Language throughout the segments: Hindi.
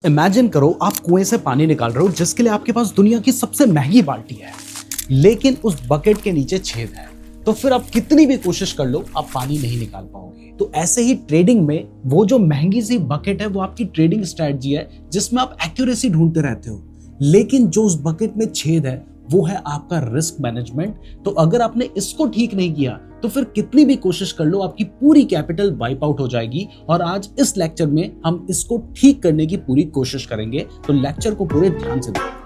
इमेजिन करो आप कुएं से पानी निकाल रहे हो जिसके लिए आपके पास दुनिया की सबसे महंगी बाल्टी है, लेकिन उस बकेट के नीचे छेद है। तो फिर आप कितनी भी कोशिश कर लो आप पानी नहीं निकाल पाओगे। तो ऐसे ही ट्रेडिंग में वो जो महंगी सी बकेट है वो आपकी ट्रेडिंग स्ट्रेटजी है जिसमें आप एक्यूरेसी ढूंढते रहते हो, लेकिन जो उस बकेट में छेद है वो है आपका रिस्क मैनेजमेंट। तो अगर आपने इसको ठीक नहीं किया तो फिर कितनी भी कोशिश कर लो आपकी पूरी कैपिटल वाइप आउट हो जाएगी। और आज इस लेक्चर में हम इसको ठीक करने की पूरी कोशिश करेंगे, तो लेक्चर को पूरे ध्यान से देखो।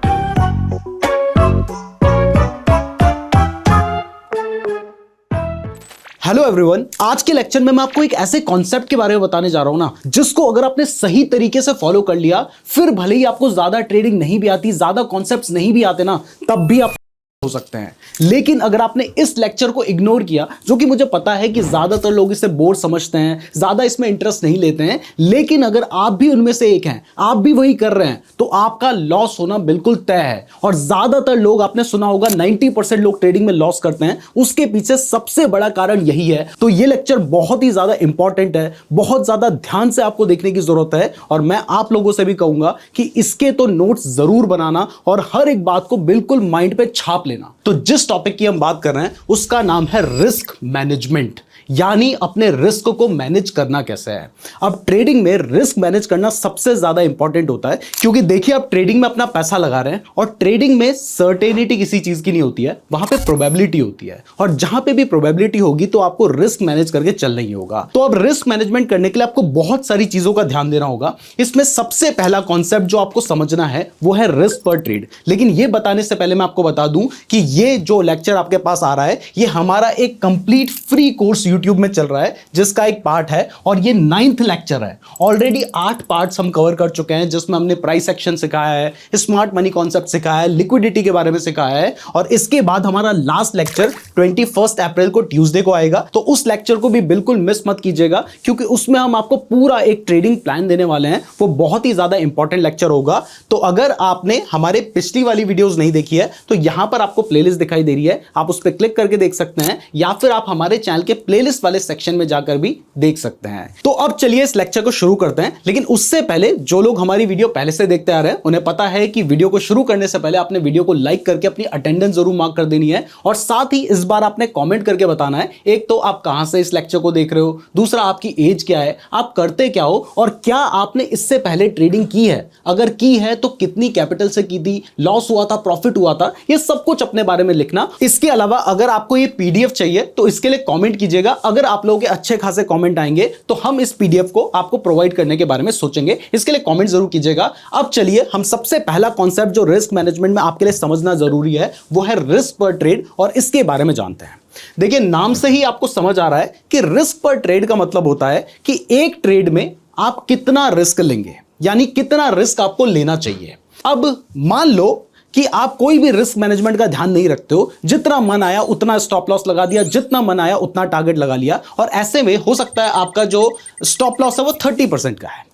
हेलो एवरीवन, आज के लेक्चर में मैं आपको एक ऐसे कॉन्सेप्ट के बारे में बताने जा रहा हूं ना, जिसको अगर आपने सही तरीके से फॉलो कर लिया, फिर भले ही आपको ज्यादा ट्रेडिंग नहीं भी आती, ज्यादा कॉन्सेप्ट्स नहीं भी आते ना, तब भी आप हो सकते हैं। लेकिन अगर आपने इस लेक्चर को इग्नोर किया, जो कि मुझे पता है कि ज्यादातर लोग इसे बोर समझते हैं, ज्यादा इसमें इंटरेस्ट नहीं लेते हैं, लेकिन अगर आप भी उनमें से एक हैं, आप भी वही कर रहे हैं, तो आपका लॉस होना बिल्कुल तय है। और ज्यादातर लोग, आपने सुना होगा 90% लोग ट्रेडिंग में लॉस करते हैं, उसके पीछे सबसे बड़ा कारण यही है। तो ये लेक्चर बहुत ही ज्यादा इंपॉर्टेंट है, बहुत ज्यादा ध्यान से आपको देखने की जरूरत है। और मैं आप लोगों से भी कहूंगा कि इसके तो नोट्स जरूर बनाना और हर एक बात को बिल्कुल माइंड पे छाप लेना। तो जिस टॉपिक की हम बात कर रहे हैं उसका नाम है रिस्क मैनेजमेंट, यानी अपने रिस्क को मैनेज करना कैसे है। अब ट्रेडिंग में रिस्क मैनेज करना सबसे ज्यादा इंपॉर्टेंट होता है, क्योंकि देखिए आप ट्रेडिंग में अपना पैसा लगा रहे हैं और ट्रेडिंग में सर्टेनिटी किसी चीज की नहीं होती है, वहां पे प्रोबेबिलिटी होती है। और जहां पे भी प्रोबेबिलिटी होगी तो आपको रिस्क मैनेज करके चलना ही होगा। तो अब रिस्क मैनेजमेंट करने के लिए आपको बहुत सारी चीजों का ध्यान देना होगा। इसमें सबसे पहला कॉन्सेप्ट जो आपको समझना है वो है रिस्क पर ट्रेड। लेकिन ये बताने से पहले मैं आपको बता दूं कि ये जो लेक्चर आपके पास आ रहा है ये हमारा एक कंप्लीट फ्री कोर्स यूट्यूब में चल रहा है, जिसका एक पार्ट है, और ये 9th लेक्चर है। ऑलरेडी 8 पार्ट्स हम कवर कर चुके हैं, जिसमें हमने प्राइस एक्शन सिखाया है, स्मार्ट मनी कॉन्सेप्ट सिखाया है, लिक्विडिटी के बारे में सिखाया है। और इसके बाद हमारा लास्ट लेक्चर 21 अप्रैल को ट्यूसडे को आएगा, तो उस लेक्चर को भी बिल्कुल मिस मत कीजिएगा, क्योंकि उसमें हम आपको पूरा एक ट्रेडिंग प्लान देने वाले हैं। वो बहुत ही ज्यादा इंपॉर्टेंट लेक्चर होगा। तो अगर आपने हमारे पिछली वाली वीडियोस नहीं देखी है तो यहां पर आपको प्लेलिस्ट दिखाई दे रही है, आप उस पर क्लिक करके देख सकते हैं, या फिर आप हमारे चैनल के प्लेलिस्ट वाले सेक्शन में जाकर भी देख सकते हैं। तो अब चलिए इस लेक्चर को शुरू करते हैं। लेकिन उससे पहले जो लोग हमारी वीडियो पहले से देखते आ रहे हैं उन्हें पता है कि वीडियो को शुरू करने से पहले आपने वीडियो को लाइक करके अपनी अटेंडेंस जरूर मार्क कर देनी है, और साथ ही इस बार आपने कमेंट करके बताना है, एक तो आप कहां से इस लेक्चर को देख रहे हो, दूसरा आपकी एज क्या है, आप करते क्या हो, और क्या आपने इससे पहले ट्रेडिंग की है, अगर की है तो कितनी कैपिटल से की थी, लॉस हुआ था, प्रॉफिट हुआ था, ये सब कुछ अपने बारे में लिखना। इसके अलावा अगर आपको ये पीडीएफ चाहिए तो इसके लिए कमेंट कीजिएगा। अगर आप लोगों के अच्छे खासे कमेंट आएंगे तो हम इस पीडीएफ को आपको प्रोवाइड करने के बारे में सोचेंगे, इसके लिए कमेंट जरूर कीजिएगा। अब चलिए हम सबसे पहला कॉन्सेप्ट जो रिस्क मैनेजमेंट में आपके लिए समझना जरूरी है वो है रिस्क पर ट्रेड, और इसके बारे में जानते हैं। देखिए नाम से ही आपको समझ आ रहा है कि रिस्क पर ट्रेड का मतलब होता है कि एक ट्रेड में आप कितना रिस्क लेंगे, यानी कितना रिस्क आपको लेना चाहिए। अब मान लो कि आप कोई भी रिस्क मैनेजमेंट का ध्यान नहीं रखते हो, जितना मन आया उतना स्टॉप लॉस लगा दिया, जितना मन आया उतना टारगेट लगा लिया, और ऐसे में हो सकता है आपका जो स्टॉप लॉस है वो 30% का है।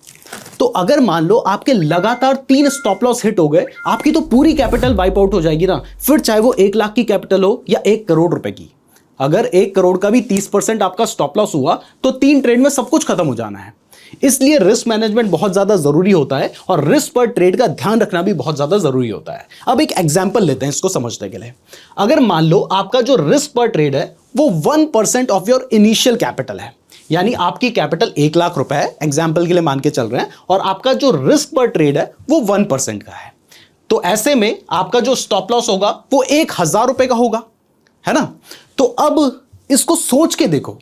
तो अगर मान लो आपके लगातार 3 स्टॉप लॉस हिट हो गए, आपकी तो पूरी कैपिटल वाइप आउट हो जाएगी ना, फिर चाहे वो 1 लाख की कैपिटल हो या 1 करोड़ रुपए की। अगर 1 करोड़ का भी 30% आपका स्टॉप लॉस हुआ तो 3 ट्रेड में सब कुछ खत्म हो जाना है। इसलिए रिस्क मैनेजमेंट बहुत ज्यादा जरूरी होता है, और रिस्क पर ट्रेड का ध्यान रखना भी बहुत ज्यादा जरूरी होता है। अब एक एग्जांपल लेते हैं इसको समझने के लिए। अगर मान लो आपका जो रिस्क पर ट्रेड है वो 1% ऑफ योर इनिशियल कैपिटल है, यानी आपकी कैपिटल 1 लाख रुपए है, एग्जाम्पल के लिए मान के चल रहे हैं, और आपका जो रिस्क पर ट्रेड है वो 1% का है। तो ऐसे में आपका जो स्टॉप लॉस होगा वो 1000 रुपए का होगा, है ना। तो अब इसको सोच के देखो,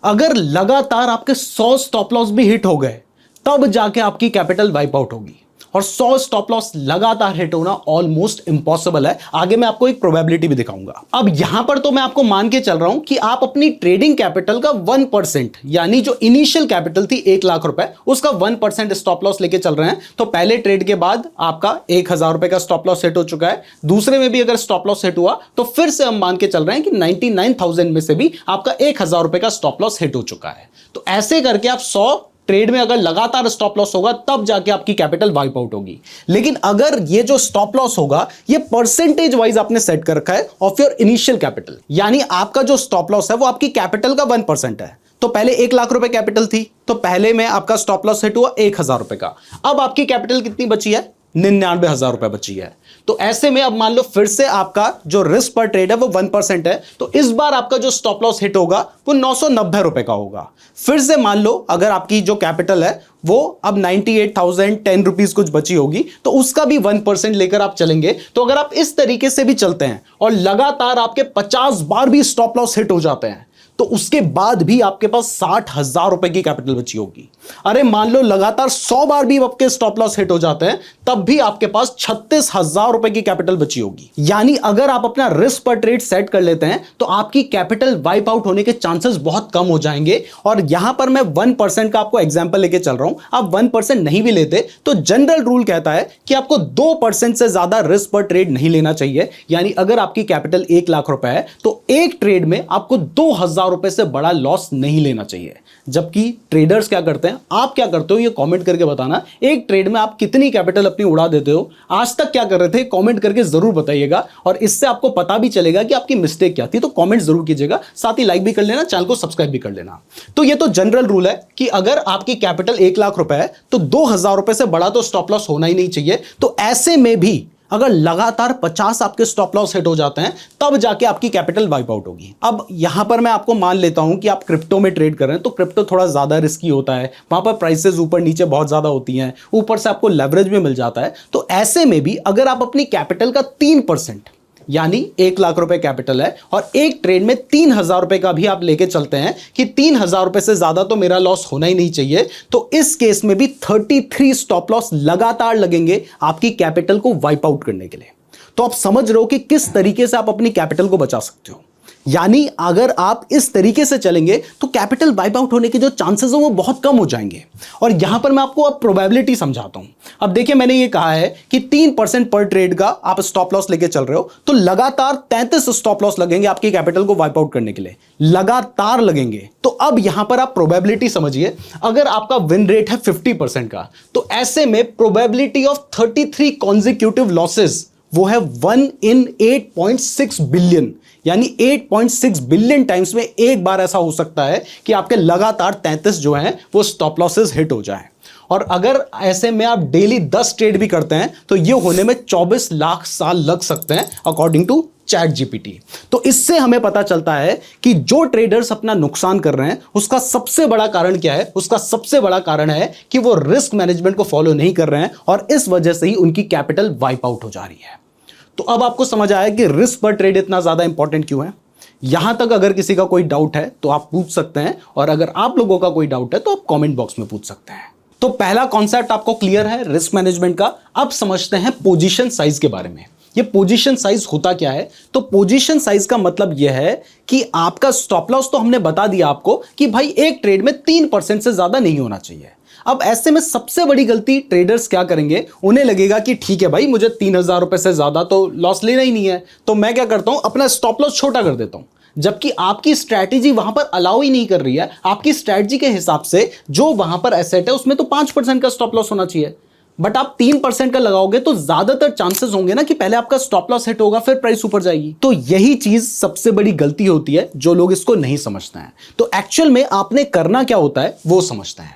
अगर लगातार आपके 100 स्टॉप लॉस भी हिट हो गए तब जाके आपकी कैपिटल वाइप आउट होगी, और 100 स्टॉप लॉस लगातार हिट होना ऑलमोस्ट इंपॉसिबल है। आगे मैं आपको एक प्रोबेबिलिटी भी दिखाऊंगा। अब यहां पर तो मैं आपको मान के चल रहा हूं कि आप अपनी ट्रेडिंग कैपिटल का 1%, यानी जो इनिशियल कैपिटल थी 1 लाख रुपए, उसका 1% स्टॉप लॉस लेके चल रहे हैं। तो पहले ट्रेड के बाद आपका 1000 रुपए का स्टॉप लॉस हिट हो चुका है, दूसरे में भी अगर स्टॉप लॉस हिट हुआ तो फिर से हम मान के चल रहे हैं कि 99,000 में से भी आपका 1000 रुपए का स्टॉप लॉस हिट हो चुका है। तो ऐसे करके आप 100 ट्रेड में अगर लगातार स्टॉप लॉस होगा तब जाके आपकी कैपिटल वाइप आउट होगी। लेकिन अगर ये जो स्टॉप लॉस होगा ये परसेंटेज वाइज आपने सेट कर रखा है ऑफ योर इनिशियल कैपिटल, यानी आपका जो स्टॉप लॉस है वो आपकी कैपिटल का 1% है, तो पहले 1 लाख रुपए कैपिटल थी, तो पहले में आपका स्टॉप लॉस हिट हुआ 1,000 रुपए का। अब आपकी कैपिटल कितनी बची है? 99,000 रुपए बची है। तो ऐसे में अब मान लो फिर से आपका जो रिस्क पर ट्रेड है वो 1% है, तो इस बार आपका जो स्टॉप लॉस हिट होगा वो 990 रुपए का होगा। फिर से मान लो अगर आपकी जो कैपिटल है वो अब 98,010 रुपीज कुछ बची होगी, तो उसका भी 1% लेकर आप चलेंगे। तो अगर आप इस तरीके से भी चलते हैं और लगातार आपके 50 बार भी स्टॉप लॉस हिट हो जाते हैं, तो उसके बाद भी आपके पास 60,000 रुपए की कैपिटल बची होगी। अरे मान लो लगातार 100 बार भी आपके स्टॉप लॉस हिट हो जाते हैं, तब भी आपके पास 36,000 रुपए की कैपिटल बची होगी। यानी अगर आप अपना रिस्क पर ट्रेड सेट कर लेते हैं तो आपकी कैपिटल वाइप आउट होने के चांसेस बहुत कम हो जाएंगे। और यहां पर मैं 1% का आपको एग्जांपल लेके चल रहा हूं। आप 1% नहीं भी लेते तो जनरल रूल कहता है कि आपको 2% से ज्यादा रिस्क पर ट्रेड नहीं लेना चाहिए। यानी अगर आपकी कैपिटल 1 लाख रुपए है तो एक ट्रेड में आपको 2,000 रुपए से बड़ा लॉस नहीं लेना चाहिए। जबकि ट्रेडर्स क्या करते हैं, आप क्या करते हो, ये कमेंट करके बताना। एक ट्रेड में आप कितनी कैपिटल अपनी उड़ा देते हो, आज तक क्या कर रहे थे, कमेंट करके जरूर बताइएगा। और इससे आपको पता भी चलेगा कि आपकी मिस्टेक क्या थी। तो कमेंट जरूर कीजिएगा, साथ ही लाइक भी कर लेना, चैनल को सब्सक्राइब भी कर लेना। तो ये तो जनरल रूल है कि अगर आपकी कैपिटल 1 लाख रुपए है तो 2,000 रुपए से बड़ा तो स्टॉप लॉस होना ही नहीं चाहिए। तो ऐसे में भी अगर लगातार 50 आपके स्टॉप लॉस हिट हो जाते हैं, तब जाके आपकी कैपिटल वाइप आउट होगी। अब यहां पर मैं आपको मान लेता हूं कि आप क्रिप्टो में ट्रेड कर रहे हैं, तो क्रिप्टो थोड़ा ज्यादा रिस्की होता है, वहां पर प्राइसेस ऊपर नीचे बहुत ज्यादा होती हैं, ऊपर से आपको लेवरेज भी मिल जाता है। तो ऐसे में भी अगर आप अपनी कैपिटल का 3% यानी 1 लाख रुपए कैपिटल है और एक ट्रेड में 3,000 रुपए का भी आप लेके चलते हैं कि 3,000 रुपए से ज्यादा तो मेरा लॉस होना ही नहीं चाहिए, तो इस केस में भी 33 स्टॉप लॉस लगातार लगेंगे आपकी कैपिटल को वाइप आउट करने के लिए। तो आप समझ रहे हो कि किस तरीके से आप अपनी कैपिटल को बचा सकते हो। यानी अगर आप इस तरीके से चलेंगे तो कैपिटल वाइप आउट होने के जो चांसेस हैं वो बहुत कम हो जाएंगे। और यहां पर मैं आपको अब प्रोबेबिलिटी समझाता हूं। अब देखिए, मैंने ये कहा है कि 3% पर ट्रेड का आप स्टॉप लॉस लेके चल रहे हो, तो लगातार 33 स्टॉप लॉस लगेंगे आपकी कैपिटल को वाइप आउट करने के लिए, लगातार लगेंगे। तो अब यहां पर आप प्रोबेबिलिटी समझिए। अगर आपका विन रेट है 50% का, तो ऐसे में प्रोबेबिलिटी ऑफ 33 कॉन्जिक्यूटिव लॉसेस वो है 1 in 8.6 बिलियन। यानी 8.6 बिलियन टाइम्स में एक बार ऐसा हो सकता है कि आपके लगातार 33 जो हैं वो स्टॉप लॉसेस हिट हो जाएं। और अगर ऐसे में आप डेली 10 ट्रेड भी करते हैं तो ये होने में 24 लाख साल लग सकते हैं अकॉर्डिंग टू चैट जीपीटी। तो इससे हमें पता चलता है कि जो ट्रेडर्स अपना नुकसान कर रहे हैं उसका सबसे बड़ा कारण क्या है। उसका सबसे बड़ा कारण है कि वो रिस्क मैनेजमेंट को फॉलो नहीं कर रहे हैं और इस वजह से ही उनकी कैपिटल वाइप आउट हो जा रही है। तो अब आपको समझ आया कि रिस्क पर ट्रेड इतना ज्यादा इंपॉर्टेंट क्यों है। यहां तक अगर किसी का कोई डाउट है तो आप पूछ सकते हैं, और अगर आप लोगों का कोई डाउट है तो आप कमेंट बॉक्स में पूछ सकते हैं। तो पहला कॉन्सेप्ट आपको क्लियर है रिस्क मैनेजमेंट का। अब समझते हैं पोजीशन साइज के बारे में। ये पोजीशन साइज होता क्या है। तो पोजीशन साइज का मतलब यह है कि आपका स्टॉप लॉस तो हमने बता दिया आपको कि भाई एक ट्रेड में 3% से ज्यादा नहीं होना चाहिए। अब ऐसे में सबसे बड़ी गलती ट्रेडर्स क्या करेंगे, उन्हें लगेगा कि ठीक है भाई, मुझे 3,000 रुपए से ज्यादा तो लॉस लेना ही नहीं है, तो मैं क्या करता हूं, अपना स्टॉप लॉस छोटा कर देता हूं। जबकि आपकी स्ट्रैटेजी वहां पर अलाउ ही नहीं कर रही है। आपकी स्ट्रैटेजी के हिसाब से जो वहां पर एसेट है उसमें तो 5% का स्टॉप लॉस होना चाहिए, बट आप 3% का लगाओगे तो ज्यादातर चांसेस होंगे ना कि पहले आपका स्टॉप लॉस हिट होगा फिर प्राइस ऊपर जाएगी। तो यही चीज सबसे बड़ी गलती होती है जो लोग इसको नहीं समझते हैं। तो एक्चुअल में आपने करना क्या होता है वो समझते हैं।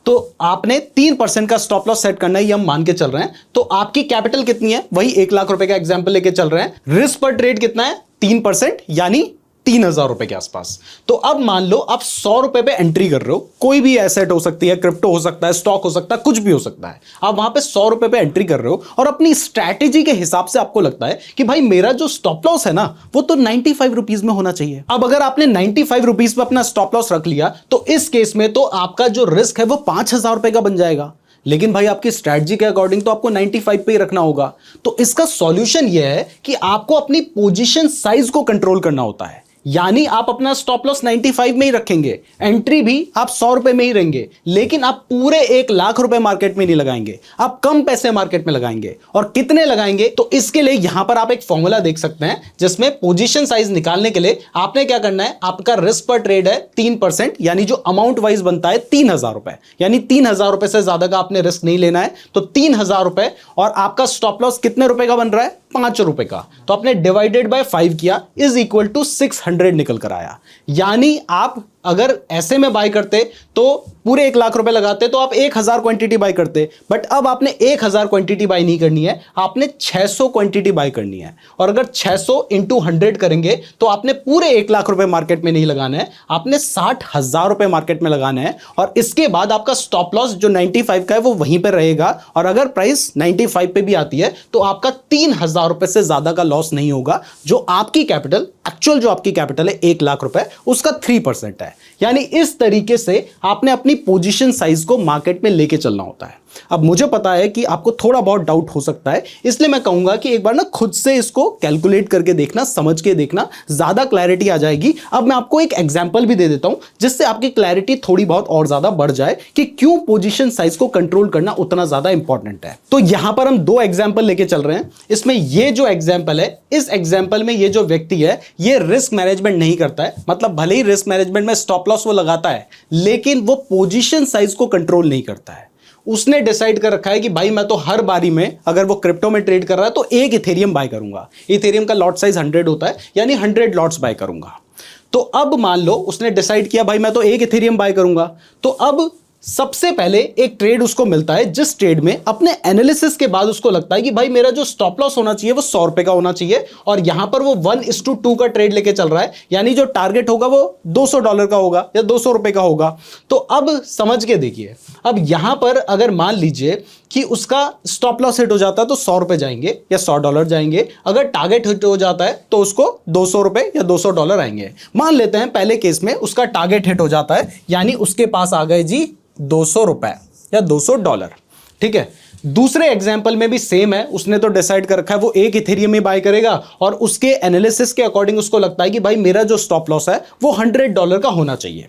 तो आपने 3% का स्टॉप लॉस सेट करना है, ये हम मान के चल रहे हैं। तो आपकी कैपिटल कितनी है, वही 1 लाख रुपए का एग्जांपल लेके चल रहे हैं। रिस्क पर ट्रेड कितना है, 3% यानी 3,000 रुपए के आसपास। तो अब मान लो आप 100 रुपए पे एंट्री कर रहे हो, कोई भी एसेट हो सकती है, क्रिप्टो हो सकता है, स्टॉक हो सकता है, कुछ भी हो सकता है। आप वहां पे 100 रुपए पे एंट्री कर रहे हो और अपनी स्ट्रैटेजी के हिसाब से आपको लगता है कि भाई मेरा जो स्टॉप लॉस है ना वो तो 95 रुपीज में होना चाहिए। अब अगर आपने 95 रुपीज पे अपना स्टॉप लॉस रख लिया तो इस केस में तो आपका जो रिस्क है वो 5,000 रुपए का बन जाएगा। लेकिन भाई आपकी स्ट्रैटेजी के अकॉर्डिंग तो आपको 95 पे ही रखना होगा। तो इसका सॉल्यूशन यह है कि आपको अपनी पोजीशन साइज को कंट्रोल करना होता है। यानी आप अपना स्टॉप लॉस 95 में ही रखेंगे, एंट्री भी आप 100 रुपए में ही रहेंगे, लेकिन आप पूरे 1 लाख रुपए मार्केट में नहीं लगाएंगे, आप कम पैसे मार्केट में लगाएंगे। और कितने लगाएंगे, तो इसके लिए यहां पर आप एक फॉर्मूला देख सकते हैं जिसमें पोजीशन साइज निकालने के लिए आपने क्या करना है, आपका रिस्क पर ट्रेड है 3%, यानी जो अमाउंट वाइज बनता है 3,000 रुपए, यानी 3,000 रुपए से ज्यादा का आपने रिस्क नहीं लेना है। तो 3,000 रुपए और आपका स्टॉप लॉस कितने रुपए का बन रहा है, 5 रुपए का। तो आपने डिवाइडेड बाय 5 किया, इज इक्वल टू 600 निकल कर आया। यानी आप अगर ऐसे में बाय करते तो पूरे 1 लाख रुपए लगाते तो आप 1000 क्वांटिटी बाय करते, बट अब आपने 1000 क्वांटिटी बाय नहीं करनी है, आपने 600 क्वांटिटी बाय करनी है। और अगर 600 इंटू 100 करेंगे तो आपने पूरे 1 लाख रुपए मार्केट में नहीं लगाना है, आपने 60,000 रुपए मार्केट में लगाना है। और इसके बाद आपका स्टॉप लॉस जो 95 का है वो वहीं पर रहेगा, और अगर प्राइस 95 पे भी आती है तो आपका 3000 रुपए से ज्यादा का लॉस नहीं होगा। जो आपकी कैपिटल, एक्चुअल जो आपकी कैपिटल है 1 लाख रुपए, उसका 3% है। यानी इस तरीके से आपने अपनी पोजीशन साइज को मार्केट में लेके चलना होता है। अब मुझे पता है कि आपको थोड़ा बहुत डाउट हो सकता है, इसलिए मैं कहूंगा कि एक बार ना खुद से इसको कैलकुलेट करके देखना, समझ के देखना, ज्यादा क्लैरिटी आ जाएगी। अब मैं आपको एक एग्जांपल भी दे देता हूं जिससे आपकी क्लैरिटी थोड़ी बहुत और ज्यादा बढ़ जाए कि क्यों पोजीशन साइज को कंट्रोल करना उतना ज्यादा इंपॉर्टेंट है। तो यहां पर हम 2 एग्जांपल लेके चल रहे हैं। इसमें ये जो एग्जांपल है, इस एग्जांपल में ये जो व्यक्ति है ये रिस्क मैनेजमेंट नहीं करता है। मतलब भले ही रिस्क मैनेजमेंट में स्टॉप लॉस वो लगाता है, लेकिन वो पोजीशन साइज को कंट्रोल नहीं करता है। उसने डिसाइड कर रखा है कि भाई मैं तो हर बारी में, अगर वो क्रिप्टो में ट्रेड कर रहा है तो एक इथेरियम बाय करूंगा। इथेरियम का लॉट साइज 100 होता है, यानी 100 लॉट्स बाय करूंगा। तो अब मान लो उसने डिसाइड किया भाई मैं तो एक इथेरियम बाय करूंगा। तो अब सबसे पहले एक ट्रेड उसको मिलता है, जिस ट्रेड में अपने एनालिसिस के बाद उसको लगता है कि भाई मेरा जो स्टॉप लॉस होना चाहिए वो 100 रुपए का होना चाहिए, और यहां पर वो 1:2 का ट्रेड लेके चल रहा है, यानी जो टारगेट होगा वो $200 का होगा या 200 रुपए का होगा। तो अब समझ के देखिए, अब यहां पर अगर मान लीजिए कि उसका स्टॉप लॉस हिट हो जाता है तो 100 रुपए जाएंगे या $100 जाएंगे। अगर टारगेट हिट हो जाता है तो उसको 200 रुपए या $200 आएंगे। मान लेते हैं पहले केस में उसका टारगेट हिट हो जाता है, यानी उसके पास आ गए जी 200 रुपए या $200। ठीक है। दूसरे एग्जाम्पल में भी सेम है, उसने तो डिसाइड कर रखा है वो एक इथेरियम में बाय करेगा, और उसके एनालिसिस के अकॉर्डिंग उसको लगता है कि भाई मेरा जो स्टॉप लॉस है वो $100 का होना चाहिए,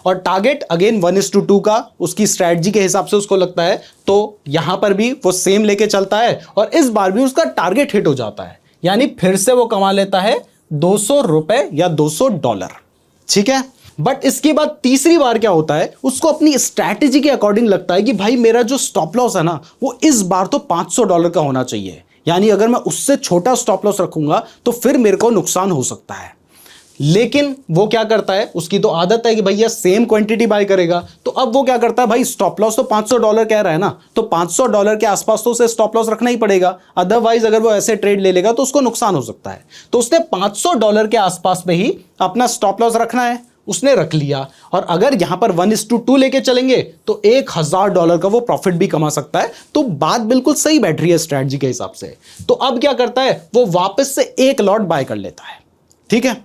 और टारगेट अगेन 1:2 का उसकी स्ट्रैटेजी के हिसाब से उसको लगता है। तो यहां पर भी वो सेम लेके चलता है, और इस बार भी उसका टारगेट हिट हो जाता है, यानी फिर से वो कमा लेता है 200 रुपए या $200। ठीक है। बट इसके बाद तीसरी बार क्या होता है, उसको अपनी स्ट्रैटेजी के अकॉर्डिंग लगता है कि भाई मेरा जो स्टॉप लॉस है ना वो इस बार तो $500 का होना चाहिए, यानी अगर मैं उससे छोटा स्टॉप लॉस रखूंगा तो फिर मेरे को नुकसान हो सकता है। लेकिन वो क्या करता है, उसकी तो आदत है कि भैया सेम क्वांटिटी बाय करेगा। तो अब वो क्या करता है, भाई स्टॉप लॉस तो $500 कह रहा है ना, तो $500 के आसपास तो उसे स्टॉप लॉस रखना ही पड़ेगा, अदरवाइज अगर वो ऐसे ट्रेड ले लेगा तो उसको नुकसान हो सकता है। तो उसने $500 के आसपास में ही अपना स्टॉप लॉस रखना है, उसने रख लिया। और अगर यहां पर 1:2 लेके चलेंगे तो $1000 का वो प्रॉफिट भी कमा सकता है। तो बात बिल्कुल सही बैठ रही है स्ट्रैटेजी के हिसाब से। तो अब क्या करता है, वो वापस से एक लॉट बाय कर लेता है। ठीक है।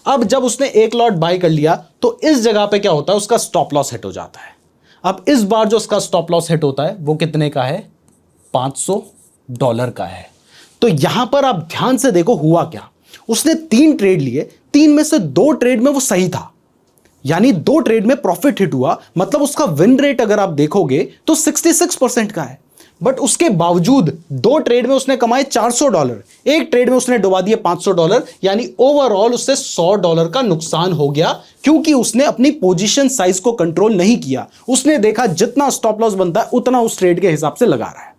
अब जब उसने एक लॉट बाय कर लिया तो इस जगह पे क्या होता है, उसका स्टॉप लॉस हिट हो जाता है। अब इस बार जो उसका स्टॉप लॉस हिट होता है वो कितने का है, $500 का है। तो यहां पर आप ध्यान से देखो हुआ क्या, उसने 3 ट्रेड लिए, 3 में से 2 ट्रेड में वो सही था, यानी 2 ट्रेड में प्रॉफिट हिट हुआ। मतलब उसका विन रेट अगर आप देखोगे तो 66% का है। बट उसके बावजूद 2 ट्रेड में उसने कमाए $400, एक ट्रेड में उसने डुबा दिए $500, यानी ओवरऑल उससे $100 का नुकसान हो गया, क्योंकि उसने अपनी पोजीशन साइज को कंट्रोल नहीं किया। उसने देखा जितना स्टॉप लॉस बनता है उतना उस ट्रेड के हिसाब से लगा रहा है।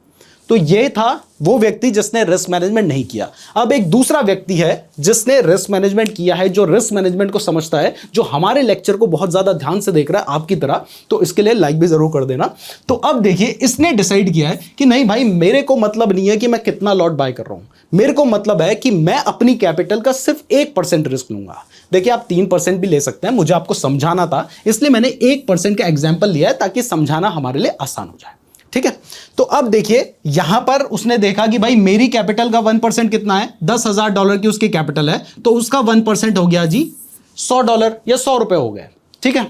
तो यह था वो व्यक्ति जिसने रिस्क मैनेजमेंट नहीं किया। अब एक दूसरा व्यक्ति है जिसने रिस्क मैनेजमेंट किया है, जो रिस्क मैनेजमेंट को समझता है, जो हमारे लेक्चर को बहुत ज्यादा ध्यान से देख रहा है आपकी तरह, तो इसके लिए लाइक भी जरूर कर देना। तो अब देखिए, इसने डिसाइड किया है कि नहीं भाई, मेरे को मतलब नहीं है कि मैं कितना लॉट बाय कर रहा हूं, मेरे को मतलब है कि मैं अपनी कैपिटल का सिर्फ 1% रिस्क लूंगा। देखिए, आप 3% भी ले सकते हैं, मुझे आपको समझाना था इसलिए मैंने 1% का एग्जाम्पल लिया है ताकि समझाना हमारे लिए आसान हो जाए। ठीक है। तो अब देखिए, यहां पर उसने देखा कि भाई मेरी कैपिटल का 1% कितना है, $10,000 की उसकी कैपिटल है, तो उसका 1% हो गया जी $100 या $100 हो गए। ठीक है।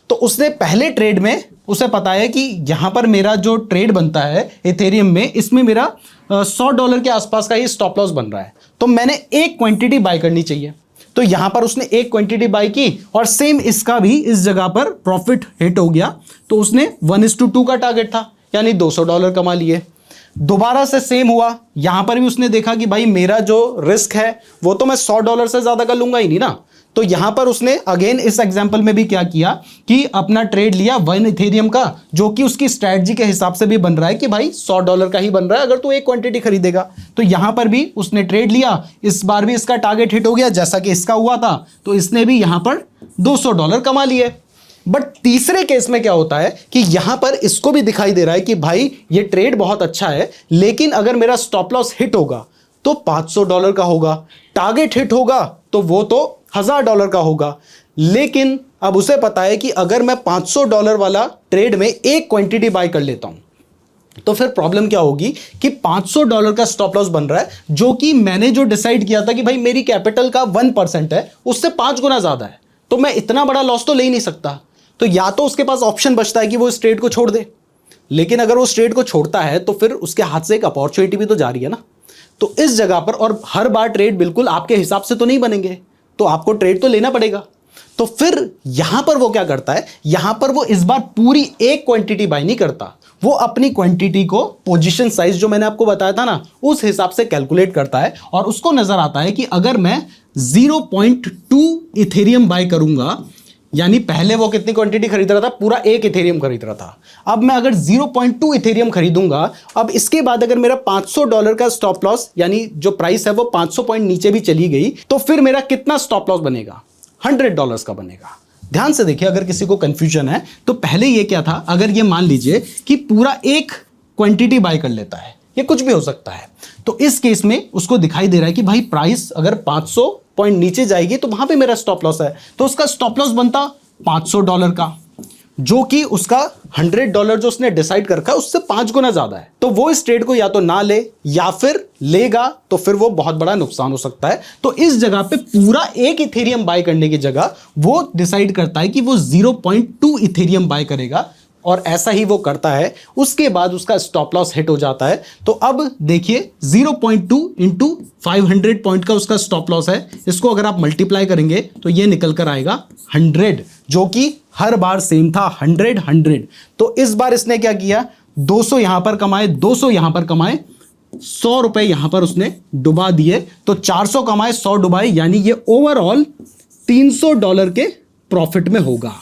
तो उसने पहले ट्रेड में उसे पता है कि यहां पर मेरा जो ट्रेड बनता है इथेरियम में, इसमें मेरा $100 के आसपास का ही स्टॉप लॉस बन रहा है, तो मैंने एक क्वांटिटी बाय करनी चाहिए। तो यहां पर उसने एक क्वांटिटी बाय की, और सेम इसका भी इस जगह पर प्रॉफिट हिट हो गया। तो उसने 1:2 का टारगेट था, यानी $200 कमा लिए। दोबारा से सेम हुआ, यहां पर भी उसने देखा कि भाई मेरा जो रिस्क है वो तो मैं $100 से ज्यादा का लूंगा ही नहीं ना, तो यहां पर उसने अगेन इस एग्जांपल में भी क्या किया कि अपना ट्रेड लिया 1 इथेरियम का, जो कि उसकी स्ट्रेटजी के हिसाब से भी बन रहा है कि भाई $100 का ही बन रहा है अगर तू एक क्वांटिटी खरीदेगा। तो यहां पर भी उसने ट्रेड लिया, इस बार भी इसका टारगेट हिट हो गया जैसा कि इसका हुआ था, तो इसने भी यहां पर $200 कमा लिए। बट तीसरे केस में क्या होता है कि यहां पर इसको भी दिखाई दे रहा है कि भाई ये ट्रेड बहुत अच्छा है, लेकिन अगर मेरा स्टॉप लॉस हिट होगा तो $500 का होगा, टारगेट हिट होगा तो वो तो $1000 का होगा। लेकिन अब उसे पता है कि अगर मैं $500 वाला ट्रेड में एक क्वांटिटी बाय कर लेता हूं तो फिर प्रॉब्लम क्या होगी कि $500 का स्टॉप लॉस बन रहा है, जो कि मैंने जो डिसाइड किया था कि भाई मेरी कैपिटल का 1% है, उससे 5 गुना ज्यादा है, तो मैं इतना बड़ा लॉस तो ले ही नहीं सकता। तो या तो उसके पास ऑप्शन बचता है कि वो इस ट्रेड को छोड़ दे, लेकिन अगर वो इस ट्रेड को छोड़ता है तो फिर उसके हाथ से एक अपॉर्चुनिटी भी तो जा रही है ना। तो इस जगह पर, और हर बार ट्रेड बिल्कुल आपके हिसाब से तो नहीं बनेंगे, तो आपको ट्रेड तो लेना पड़ेगा। तो फिर यहां पर वो क्या करता है, यहां पर वो इस बार पूरी एक क्वांटिटी बाय नहीं करता, वो अपनी क्वांटिटी को पोजीशन साइज जो मैंने आपको बताया था ना उस हिसाब से कैलकुलेट करता है, और उसको नजर आता है कि अगर मैं 0.2 इथेरियम बाय करूंगा, यानी पहले वो कितनी क्वांटिटी खरीद रहा था, पूरा एक इथेरियम खरीद रहा था, अब मैं अगर 0.2 इथेरियम खरीदूंगा, अब इसके बाद अगर मेरा $500 का स्टॉप लॉस, यानी जो प्राइस है वो 500 पॉइंट नीचे भी चली गई, तो फिर मेरा कितना स्टॉप लॉस बनेगा, $100 का बनेगा। ध्यान से देखिए, अगर किसी को कंफ्यूजन है तो पहले ये क्या था, अगर ये मान लीजिए कि पूरा एक क्वांटिटी बाय कर लेता है, ये कुछ भी हो सकता है, तो इस केस में उसको दिखाई दे रहा है कि भाई प्राइस अगर 500 पॉइंट नीचे जाएगी तो वहां पे मेरा स्टॉप लॉस है, तो उसका स्टॉप लॉस बनता $500 का, जो कि उसका $100 जो उसने डिसाइड कर रखा है उससे 5 गुना ज्यादा है। तो वो इस ट्रेड को या तो ना ले, या फिर लेगा तो फिर वो बहुत बड़ा नुकसान हो सकता है। तो इस जगह पे पूरा एक इथेरियम बाय करने की जगह वो डिसाइड करता है कि वो 0.2 इथेरियम बाय करेगा, और ऐसा ही वो करता है। उसके बाद उसका स्टॉप लॉस हिट हो जाता है। तो अब देखिए 0.2 इंटू 500 पॉइंट का उसका स्टॉप लॉस है, इसको अगर आप मल्टीप्लाई करेंगे तो ये निकल कर आएगा 100, जो कि हर बार सेम था, 100। तो इस बार इसने क्या किया, 200 यहां पर कमाए, 200 यहां पर कमाए, $100 यहां पर उसने डुबा दिए, तो 400 कमाए, 100 डुबाए, यानी ये ओवरऑल $300 के प्रॉफिट में होगा।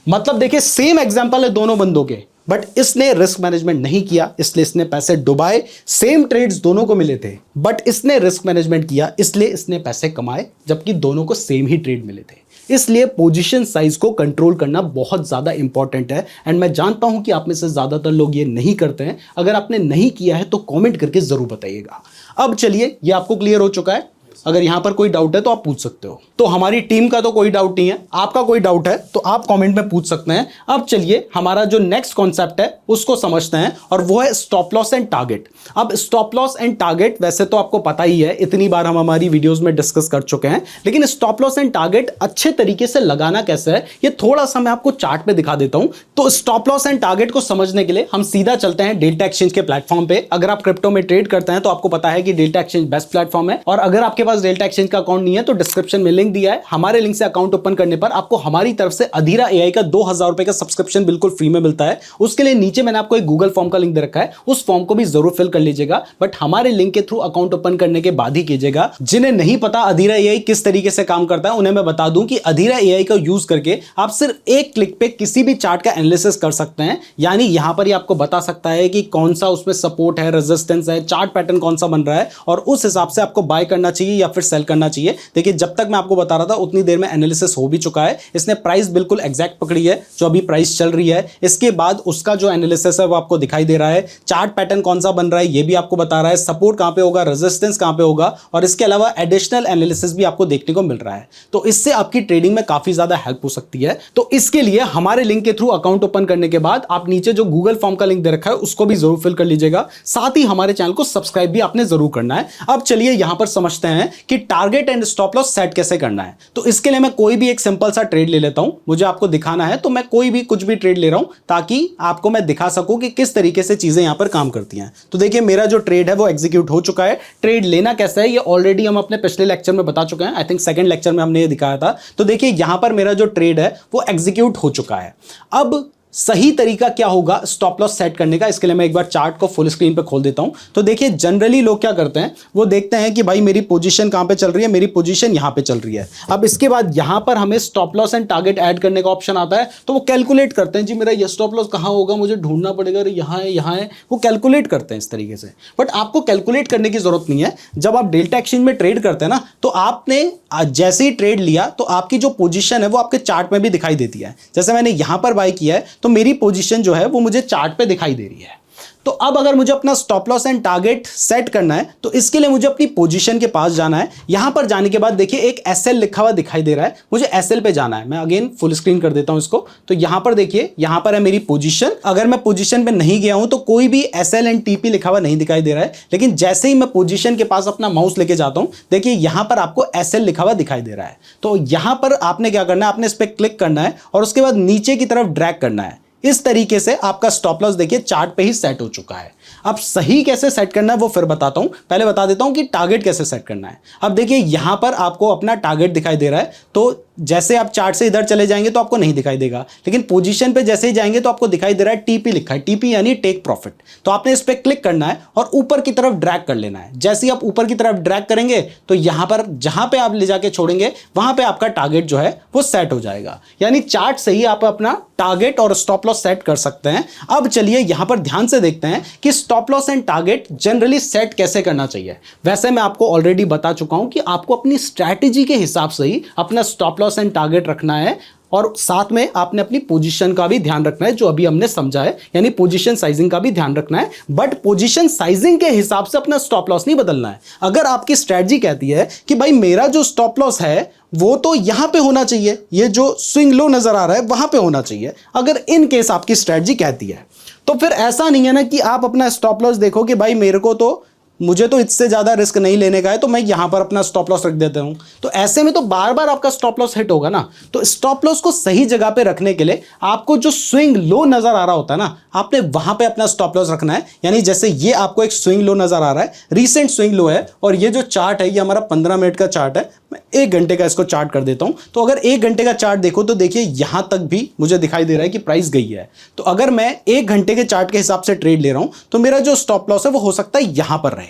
मतलब देखिए सेम एग्जांपल है दोनों बंदों के, बट इसने रिस्क मैनेजमेंट नहीं किया, इसलिए इसने पैसे डुबाए। सेम ट्रेड्स दोनों को मिले थे, बट इसने रिस्क मैनेजमेंट किया, इसलिए इसने पैसे कमाए, जबकि दोनों को सेम ही ट्रेड मिले थे। इसलिए पोजीशन साइज को कंट्रोल करना बहुत ज्यादा इंपॉर्टेंट है, एंड मैं जानता हूं कि आप में से ज्यादातर लोग ये नहीं करते हैं। अगर आपने नहीं किया है तो कमेंट करके जरूर बताइएगा। अब चलिए, ये आपको क्लियर हो चुका है। अगर यहां पर कोई डाउट है तो आप पूछ सकते हो। तो हमारी टीम का तो कोई डाउट नहीं है, आपका कोई डाउट है तो आप कमेंट में पूछ सकते हैं। अब चलिए हमारा जो नेक्स्ट कॉन्सेप्ट है उसको समझते हैं, और वो है स्टॉप लॉस एंड टारगेट। अब स्टॉप लॉस एंड टारगेट वैसे तो आपको पता ही है, इतनी बार हम हमारी वीडियोस में डिस्कस कर चुके हैं, लेकिन स्टॉप लॉस एंड टारगेट अच्छे तरीके से लगाना कैसे है ये थोड़ा सा मैं आपको चार्ट पे दिखा देता हूं। तो स्टॉप लॉस एंड टारगेट को समझने के लिए हम सीधा चलते हैं डेल्टा एक्सचेंज के प्लेटफॉर्म पे। अगर आप क्रिप्टो में ट्रेड करते हैं तो आपको पता है कि डेल्टा एक्सचेंज बेस्ट प्लेटफॉर्म है, और अगर आपके पास डेल्टा एक्सचेंज का अकाउंट नहीं है तो डिस्क्रिप्शन में लिंक दिया है, हमारे लिंक से अकाउंट ओपन करने पर आपको हमारी तरफ से अधीरा एआई का 2000 रुपए का सब्सक्रिप्शन बिल्कुल फ्री में मिलता है। उसके लिए नीचे मैंने आपको एक गूगल फॉर्म का लिंक दे रखा है, उस फॉर्म को भी जरूर फिल कर लीजिएगा, बट हमारे लिंक के थ्रू अकाउंट ओपन करने के बाद ही कीजिएगा। जिन्हें नहीं पता अधीरा एआई किस तरीके से काम करता है, उन्हें मैं बता दूं कि अधीरा एआई का यूज करके आप सिर्फ एक क्लिक पे किसी भी चार्ट का एनालिसिस कर सकते हैं। यानी यहां पर ही आपको बता सकता है कि कौन सा उसमें सपोर्ट है, रेजिस्टेंस है, चार्ट पैटर्न कौन सा बन रहा है, और उस हिसाब से आपको बाय करना चाहिए या फिर सेल करना चाहिए। देखिए जब तक मैं आपको बता रहा था उतनी देर में एनालिसिस हो भी चुका है। इसने प्राइस बिल्कुल एग्जैक्ट पकड़ी है, जो अभी प्राइस चल रही है। इसके बाद उसका जो एनालिसिस है वो आपको दिखाई दे रहा है, चार्ट पैटर्न कौन सा बन रहा है ये भी आपको बता रहा है, सपोर्ट कहां पे होगा, रेजिस्टेंस कहां पे होगा, और इसके अलावा एडिशनल एनालिसिस भी आपको देखने को मिल रहा है। तो इससे आपकी ट्रेडिंग में काफी ज्यादा हेल्प हो सकती है। तो इसके लिए हमारे लिंक के थ्रू अकाउंट ओपन करने के बाद आप नीचे जो गूगल फॉर्म का लिंक दे रखा है उसको भी जरूर फिल कर लीजिएगा। साथ ही हमारे चैनल को सब्सक्राइब भी आपने जरूर करना है। अब चलिए यहां पर समझते हैं कि target and stop loss set कैसे करना है। तो इसके लिए मैं कोई भी एक सिंपल सा ट्रेड ले लेता हूं, मुझे आपको दिखाना है, तो मैं कोई भी कुछ भी ट्रेड ले रहा हूं ताकि आपको मैं दिखा सकूं कि किस तरीके से चीजें यहां पर काम करती हैं। तो देखिए मेरा जो ट्रेड है वो एग्जीक्यूट हो चुका है। ट्रेड लेना कैसा है ये ऑलरेडी हम अपने पिछले लेक्चर में बता चुके हैं, आई थिंक सेकंड लेक्चर में हमने ये दिखाया था। तो देखिए यहां पर मेरा जो ट्रेड है वो एग्जीक्यूट हो चुका है। अब सही तरीका क्या होगा स्टॉप लॉस सेट करने का, इसके लिए मैं एक बार चार्ट को फुल स्क्रीन पे खोल देता हूं। तो देखिए जनरली लोग क्या करते हैं, वो देखते हैं कि भाई मेरी पोजीशन कहां पे चल रही है, मेरी पोजीशन यहां पे चल रही है। अब इसके बाद यहां पर हमें stop loss and target add करने का ऑप्शन आता है, तो वो कैलकुलेट करते हैं जी मेरा ये स्टॉप लॉस कहां होगा, मुझे ढूंढना पड़ेगा, यहां है यहां है, वो कैलकुलेट करते हैं इस तरीके से। बट आपको कैलकुलेट करने की जरूरत नहीं है। जब आप डेल्टा एक्सचेंज में ट्रेड करते हैं ना, तो आपने जैसे ही ट्रेड लिया तो आपकी जो पोजीशन है वो आपके चार्ट में भी दिखाई देती है। जैसे मैंने यहां पर बाय किया है तो मेरी पोजीशन जो है वो मुझे चार्ट पे दिखाई दे रही है। तो अब अगर मुझे अपना stop loss and target set करना है तो इसके लिए मुझे अपनी पोजीशन के पास जाना है। यहां पर जाने के बाद देखिए एक एसएल लिखा हुआ दिखाई दे रहा है, मुझे एसएल पे जाना है। मैं अगेन फुल स्क्रीन कर देता हूं इसको। तो यहां पर देखिए, यहां पर है मेरी पोजीशन। अगर मैं पोजीशन पे नहीं गया हूं तो कोई भी एसएल एंड टीपी लिखा हुआ नहीं दिखाई दे रहा है, लेकिन जैसे ही मैं पोजीशन के पास अपना माउस लेके जाता हूं, देखिए यहां पर आपको एसएल लिखा हुआ दिखाई दे रहा है। तो यहां पर आपने क्या करना है, आपने इस पर क्लिक करना है और उसके बाद नीचे की तरफ ड्रैग करना है। इस तरीके से आपका स्टॉप लॉस देखिए चार्ट पे ही सेट हो चुका है। अब सही कैसे सेट करना है वो फिर बताता हूं, पहले बता देता हूं कि टारगेट कैसे सेट करना है। अब देखिए यहां पर आपको अपना टारगेट दिखाई दे रहा है, तो जैसे आप चार्ट से इधर चले जाएंगे तो आपको नहीं दिखाई देगा, लेकिन पोजीशन पे जैसे ही जाएंगे तो आपको दिखाई दे रहा है टीपी लिखा है, टीपी यानी टेक प्रॉफिट। तो आपने इस पे क्लिक करना है और ऊपर की तरफ ड्रैग कर लेना है। जैसे ही आप ऊपर की तरफ ड्रैग करेंगे तो यहां पर जहां पे आप ले जाके छोड़ेंगे वहां पे आपका टारगेट जो है वो सेट हो जाएगा। यानी चार्ट से ही आप अपना टारगेट और स्टॉप लॉस सेट कर सकते हैं। अब चलिए यहां पर ध्यान से देखते हैं कि stop loss and target generally set कैसे करना चाहिए। वैसे मैं आपको ऑलरेडी बता चुका हूं कि आपको अपनी स्ट्रैटेजी के हिसाब से ही अपना स्टॉप लॉस एंड टारगेट रखना है, और साथ में आपने अपनी पोजीशन का भी ध्यान रखना है, जो अभी हमने समझा है, यानी पोजीशन साइजिंग का भी ध्यान रखना है। बट पोजीशन साइजिंग के हिसाब से अपना स्टॉप लॉस नहीं बदलना है। अगर आपकी स्ट्रेटजी कहती है कि भाई मेरा जो स्टॉप लॉस है वो तो यहां पे होना चाहिए, ये जो स्विंग लो नजर आ रहा है वहां पे होना चाहिए, अगर इन केस आपकी स्ट्रेटजी कहती है, तो फिर ऐसा नहीं है ना कि आप अपना स्टॉप लॉस देखो कि भाई मेरे को तो, मुझे तो इससे ज्यादा रिस्क नहीं लेने का है, तो मैं यहां पर अपना स्टॉप लॉस रख देता हूं। तो ऐसे में तो बार बार आपका स्टॉप लॉस हिट होगा ना। तो स्टॉप लॉस को सही जगह पे रखने के लिए आपको जो स्विंग लो नजर आ रहा होता है ना, आपने वहां पे अपना स्टॉप लॉस रखना है। यानी जैसे ये आपको एक स्विंग लो नजर आ रहा है, रीसेंट स्विंग लो है, और ये जो चार्ट है ये हमारा 15 मिनट का चार्ट है। मैं 1 घंटे का इसको चार्ट कर देता हूं। तो अगर 1 घंटे का चार्ट देखो तो देखिए यहां तक भी मुझे दिखाई दे रहा है कि प्राइस गई है। तो अगर मैं 1 घंटे के चार्ट के हिसाब से ट्रेड ले रहा हूं तो मेरा जो स्टॉप लॉस है वो हो सकता है यहां पर रहे,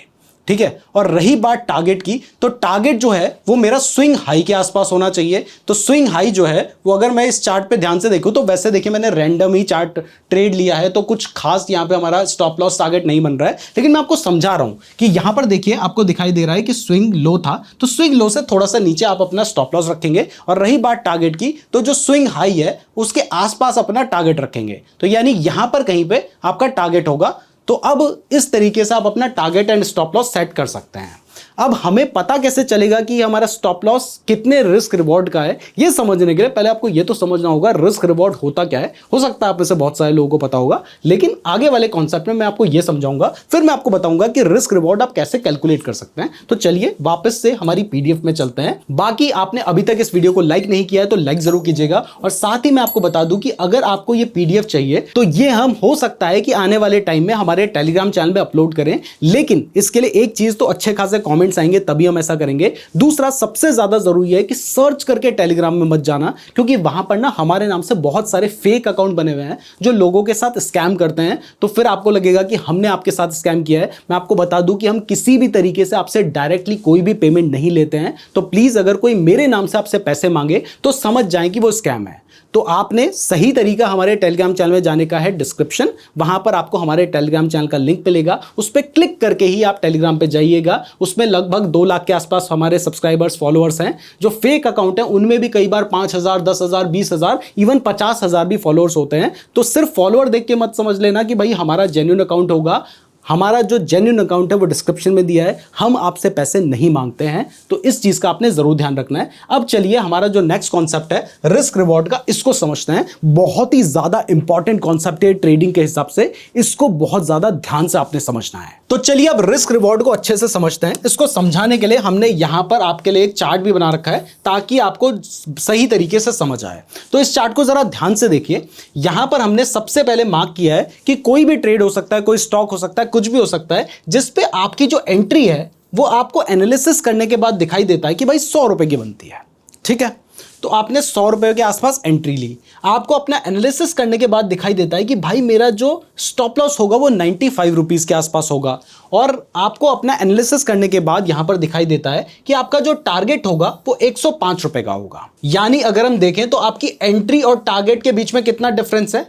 ठीक है। और रही बात टारगेट की, तो टारगेट जो है वो मेरा स्विंग हाई के आसपास होना चाहिए। तो स्विंग हाई जो है वो अगर मैं इस चार्ट पे ध्यान से देखूं तो वैसे देखिए मैंने रैंडम ही चार्ट ट्रेड लिया है, तो कुछ खास यहां पे हमारा स्टॉप लॉस टारगेट नहीं बन रहा है, लेकिन मैं आपको समझा रहा हूं कि यहां पर देखिए आपको दिखाई दे रहा है कि स्विंग लो था, तो स्विंग लो से थोड़ा सा नीचे आप अपना स्टॉप लॉस रखेंगे। और रही बात टारगेट की, तो जो स्विंग हाई है उसके आसपास अपना टारगेट रखेंगे। तो यानी यहां पर कहीं पे आपका टारगेट होगा। तो अब इस तरीके से आप अपना target and stop loss set कर सकते हैं। अब हमें पता कैसे चलेगा कि हमारा स्टॉप लॉस कितने रिस्क रिवॉर्ड का है, ये समझने के लिए पहले आपको ये तो समझना होगा रिस्क रिवॉर्ड होता क्या है। हो सकता है आप में से बहुत सारे लोगों को पता होगा, लेकिन आगे वाले कॉन्सेप्ट में मैं आपको ये समझाऊंगा, फिर मैं आपको बताऊंगा कि रिस्क रिवॉर्ड आप कैसे कैलकुलेट कर सकते हैं। तो चलिए वापस से हमारी पीडीएफ में चलते हैं। बाकी आपने अभी तक इस वीडियो को लाइक नहीं किया है तो लाइक जरूर कीजिएगा, और साथ ही मैं आपको बता दूं कि अगर आपको ये पीडीएफ चाहिए तो ये हम हो सकता है कि आने वाले टाइम में हमारे टेलीग्राम चैनल में अपलोड करें, लेकिन इसके लिए एक चीज तो अच्छे खासे कॉमेंट्स आएंगे तभी हम ऐसा करेंगे। दूसरा सबसे ज्यादा जरूरी है कि सर्च करके टेलीग्राम में मत जाना, क्योंकि वहां पर ना हमारे नाम से बहुत सारे फेक अकाउंट बने हुए हैं जो लोगों के साथ स्कैम करते हैं। तो फिर आपको लगेगा कि हमने आपके साथ स्कैम किया है। मैं आपको बता दूं कि हम किसी भी तरीके से आपसे डायरेक्टली कोई भी पेमेंट नहीं लेते हैं। तो प्लीज अगर कोई मेरे नाम से आपसे पैसे मांगे तो समझ जाएं कि वो स्कैम है। तो आपने सही तरीका हमारे टेलीग्राम चैनल में जाने का है डिस्क्रिप्शन, वहां पर आपको हमारे टेलीग्राम चैनल का लिंक मिलेगा, उस पर क्लिक करके ही आप टेलीग्राम पे जाइएगा। उसमें लगभग 2 लाख के आसपास हमारे सब्सक्राइबर्स फॉलोअर्स हैं। जो फेक अकाउंट है उनमें भी कई बार 5,000 10,000 20,000 इवन 50,000 भी फॉलोअर्स होते हैं। तो सिर्फ फॉलोअर देख के मत समझ लेना कि भाई हमारा जेन्युइन अकाउंट होगा। हमारा जो जेन्युइन अकाउंट है वो डिस्क्रिप्शन में दिया है, हम आपसे पैसे नहीं मांगते हैं। तो इस चीज का आपने जरूर ध्यान रखना है। अब चलिए हमारा जो नेक्स्ट कॉन्सेप्ट है रिस्क रिवॉर्ड का, इसको समझते हैं। बहुत ही ज्यादा इंपॉर्टेंट कॉन्सेप्ट है ट्रेडिंग के हिसाब से, इसको बहुत ज्यादा ध्यान से आपने समझना है। तो चलिए अब रिस्क रिवॉर्ड को अच्छे से समझते हैं। इसको समझाने के लिए हमने यहां पर आपके लिए एक चार्ट भी बना रखा है ताकि आपको सही तरीके से समझ आए। तो इस चार्ट को जरा ध्यान से देखिए। यहां पर हमने सबसे पहले मार्क किया है कि कोई भी ट्रेड हो सकता है, कोई स्टॉक हो सकता है, कुछ भी हो सकता है, जिस पे आपकी जो एंट्री है वो आपको एनालिसिस करने के बाद दिखाई देता है कि भाई 100 रुपए की बनती है, ठीक है। तो आपने 100 रुपए के आसपास एंट्री ली, आपको अपना एनालिसिस करने के बाद दिखाई देता है कि भाई मेरा जो स्टॉप लॉस होगा वो 95 रुपीज के आसपास होगा, और आपको अपना एनालिसिस करने के बाद यहां पर दिखाई देता है कि आपका जो टारगेट होगा वो 105 रुपए का होगा। यानी अगर हम देखें तो आपकी एंट्री और टारगेट के बीच में कितना डिफरेंस है?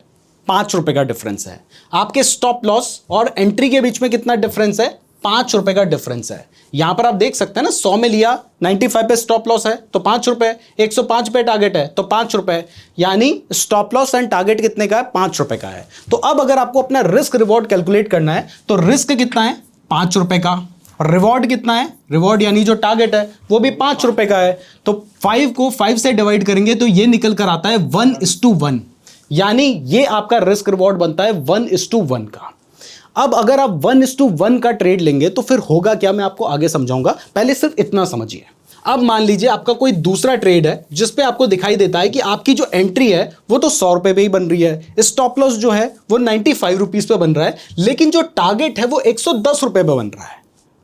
5 रुपए का डिफरेंस है। आपके स्टॉप लॉस और एंट्री के बीच में कितना डिफरेंस है? 5 रुपए का डिफरेंस है। यहां पर आप देख सकते हैं ना, 100 में लिया, 95 पे स्टॉप लॉस है तो 5 रुपए, 105 पे टारगेट है तो 5 रुपए, यानी स्टॉप लॉस एंड टारगेट कितने का है? 5 रुपए का है। तो अब अगर आपको अपना रिस्क रिवॉर्ड कैलकुलेट करना है तो रिस्क कितना है? 5 रुपए का, और रिवॉर्ड कितना है? रिवॉर्ड यानी जो टारगेट है वो भी 5 रुपए का है। तो 5 को 5 से डिवाइड करेंगे तो ये निकल कर आता है 1:1, यानी ये आपका रिस्क रिवॉर्ड बनता है 1:1 का। अब अगर आप 1:1 का ट्रेड लेंगे तो फिर होगा क्या, मैं आपको आगे समझाऊंगा, पहले सिर्फ इतना समझिए। अब मान लीजिए आपका कोई दूसरा ट्रेड है जिसपे आपको दिखाई देता है कि आपकी जो एंट्री है वो तो 100 रुपए पे ही बन रही है, स्टॉप लॉस जो है वो 95 रुपीज पे बन रहा है, लेकिन जो टारगेट है वो 110 रुपए पे बन रहा है।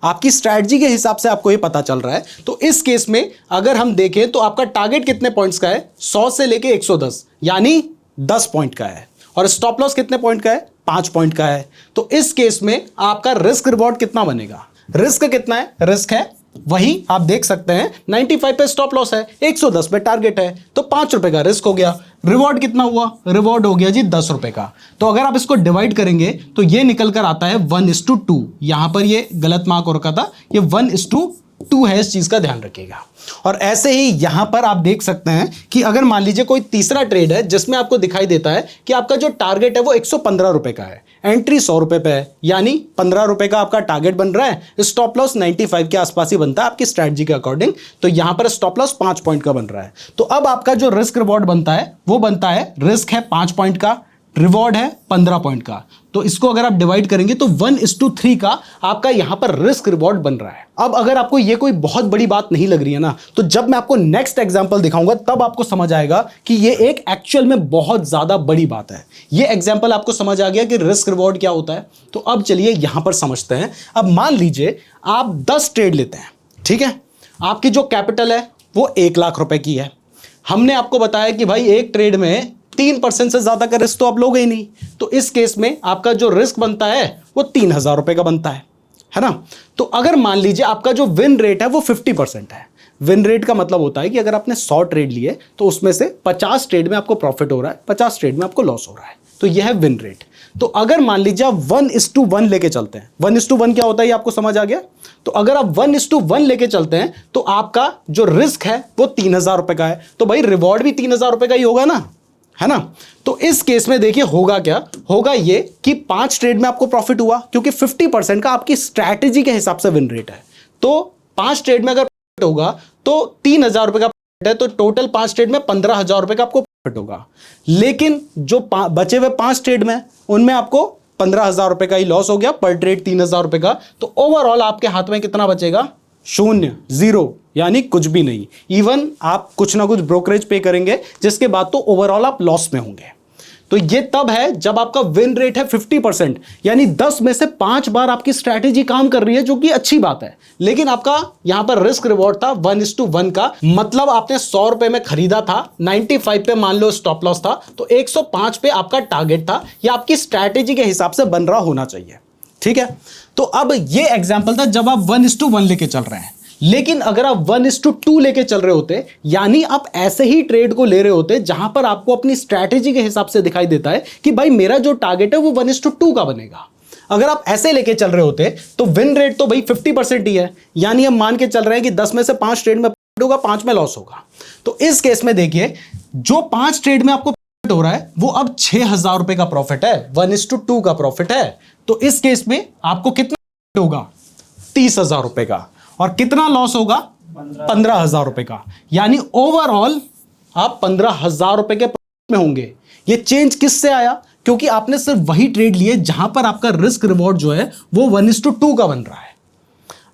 आपकी स्ट्रैटेजी के हिसाब से आपको ये पता चल रहा है। तो इस केस में अगर हम देखें तो आपका टारगेट कितने पॉइंट्स का है? 100 से लेके 110, यानी 10 पॉइंट का है, और स्टॉप लॉस कितने पॉइंट का है? 5 पॉइंट का है। तो इस केस में आपका रिस्क रिवॉर्ड कितना बनेगा? रिस्क कितना है? रिस्क है वही आप देख सकते हैं 95 पे स्टॉप लॉस है, 110 पे टारगेट है, तो 5 रुपए का रिस्क हो गया। रिवॉर्ड कितना हुआ? रिवॉर्ड हो गया जी 10 रुपए का। तो अगर आप इसको डिवाइड करेंगे तो ये निकल कर आता है 1:2। यहां पर ये गलत मार्क हो रखा था, ये 1:2 है, इस चीज का ध्यान रखिएगा। और ऐसे ही यहां पर आप देख सकते हैं कि अगर मान लीजिए कोई तीसरा ट्रेड है जिसमें आपको दिखाई देता है कि आपका जो टारगेट है वो 115 रुपए का है, एंट्री 100 रुपए पे है, यानी 15 रुपए का आपका टारगेट बन रहा है, स्टॉप लॉस 95 के आसपास ही बनता है आपकी स्ट्रैटेजी के अकॉर्डिंग। तो यहां पर स्टॉप लॉस 5 पॉइंट का बन रहा है। तो अब आपका जो रिस्क रिवॉर्ड बनता है वो बनता है, रिस्क है 5 पॉइंट का, रिवॉर्ड है 15 पॉइंट का। तो इसको अगर आप डिवाइड करेंगे तो 1:3 का आपका यहां पर रिस्क रिवॉर्ड बन रहा है। अब अगर आपको ये कोई बहुत बड़ी बात नहीं लग रही है ना, तो जब मैं आपको नेक्स्ट एग्जांपल दिखाऊंगा तब आपको समझ आएगा कि ये एक एक्चुअल में बहुत ज्यादा बड़ी बात है। ये एग्जांपल आपको समझ आ गया कि रिस्क रिवॉर्ड क्या होता है। तो अब चलिए यहां पर समझते हैं। अब मान लीजिए आप 10 ट्रेड लेते हैं, ठीक है, आपकी जो कैपिटल है वो 1 लाख रुपए की है। हमने आपको बताया कि भाई एक ट्रेड में 3% से ज्यादा का रिस्क तो आप लोगे ही नहीं, तो इस केस में आपका जो रिस्क बनता है वो 3000 रुपए का बनता है ना। तो अगर मान लीजिए आपका जो विन रेट है वो 50% है। विन रेट का मतलब होता है कि अगर आपने 100 ट्रेड लिए तो उसमें से 50 ट्रेड में आपको प्रॉफिट हो रहा है, 50 ट्रेड में आपको लॉस हो रहा है, तो यह है विन रेट। तो अगर मान लीजिए आप 1:1 लेके चलते हैं, 1:1 क्या होता है ये आपको समझ आ गया। तो अगर आप 1:1 लेके चलते हैं तो आपका जो रिस्क है वो 3000 रुपए का है, तो भाई रिवॉर्ड भी 3000 रुपए का ही होगा ना, है ना। तो इस केस में देखिए होगा क्या, होगा ये कि 5 ट्रेड में आपको प्रॉफिट हुआ, क्योंकि 50% का आपकी स्ट्रैटेजी के हिसाब से विन रेट है। तो 5 ट्रेड में अगर प्रॉफिट होगा तो 3000 रुपए का प्रॉफिट है, तो टोटल 5 ट्रेड में 15,000 रुपए का आपको प्रॉफिट होगा। लेकिन जो बचे हुए 5 ट्रेड में उनमें आपको 15,000 रुपए का ही लॉस हो गया, पर ट्रेड 3,000 रुपए का। तो ओवरऑल आपके हाथ में कितना बचेगा? 0, 0, यानी कुछ भी नहीं। इवन आप कुछ ना कुछ ब्रोकरेज पे करेंगे, जिसके बाद तो ओवरऑल आप लॉस में होंगे। तो ये तब है जब आपका विन रेट है 50%, यानी 10 में से 5 बार आपकी स्ट्रैटेजी काम कर रही है, जो कि अच्छी बात है। लेकिन आपका यहां पर रिस्क रिवॉर्ड था 1:1 का, मतलब आपने 100 रुपए में खरीदा था, 95 पे मान लो स्टॉप लॉस था, तो 105 पे आपका टारगेट था। यह आपकी स्ट्रैटेजी के हिसाब से बन रहा होना चाहिए, ठीक है। तो अब ये एग्जांपल था जब आप 1:1 लेके चल रहे हैं। लेकिन अगर आप 1:2 लेके चल रहे होते, यानी आप ऐसे ही ट्रेड को ले रहे होते जहां पर आपको अपनी स्ट्रैटेजी के हिसाब से दिखाई देता है कि भाई मेरा जो टारगेट है वो 1:2 का बनेगा। अगर आप ऐसे लेके चल रहे होते तो विन रेट तो भाई 50% ही है, यानी हम मान के चल रहे हैं कि 10 में से 5 ट्रेड में प्रॉफिट होगा, 5 में लॉस होगा। तो इस केस में देखिए जो 5 ट्रेड में आपको प्रॉफिट हो रहा है वो अब 6,000 रुपए का प्रॉफिट है, 1:2 का प्रॉफिट है। तो इस केस में आपको कितना होगा? 30,000 रुपए का। और कितना लॉस होगा? 15,000 रुपए का। यानी ओवरऑल आप 15,000 रुपए के प्रॉफिट में होंगे। ये चेंज किससे आया? क्योंकि आपने सिर्फ वही ट्रेड लिए जहां पर आपका रिस्क रिवॉर्ड जो है वो 1:2 का बन रहा है।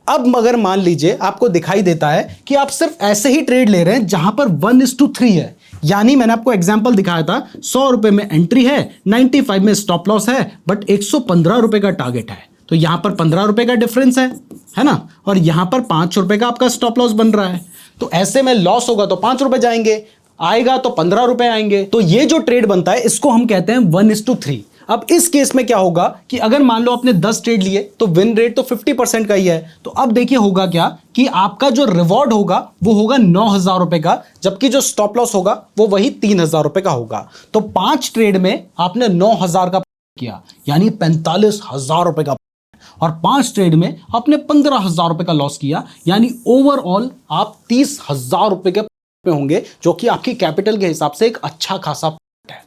अब अगर मान लीजिए आपको दिखाई देता है कि आप सिर्फ ऐसे ही ट्रेड ले रहे हैं जहां पर 1:3 है, यानी मैंने आपको एग्जांपल दिखाया था 100 रुपए में एंट्री है, 95 में स्टॉप लॉस है, बट 115 रुपए का टारगेट है। तो यहां पर 15 रुपए का डिफरेंस है ना, और यहां पर 5 रुपए का आपका स्टॉप लॉस बन रहा है। तो ऐसे में लॉस होगा तो 5 रुपए जाएंगे, आएगा तो 15 रुपए आएंगे। तो ये जो ट्रेड बनता है इसको हम कहते हैं 1:3। अब इस केस में क्या होगा कि अगर मान लो आपने 10 ट्रेड लिए तो विन रेट तो 50% का ही है। तो अब देखिए होगा क्या कि आपका जो रिवॉर्ड होगा वो होगा 9,000 रुपए का, जबकि जो स्टॉप लॉस होगा वो वही 3,000 रुपए का होगा। तो 5 ट्रेड में आपने 9,000 का किया, यानी 45,000 रुपए का, और 5 ट्रेड में आपने 15,000 रुपए का लॉस किया, यानी ओवरऑल आप 30,000 रुपए के होंगे, जो कि आपकी कैपिटल के हिसाब से एक अच्छा खासा है।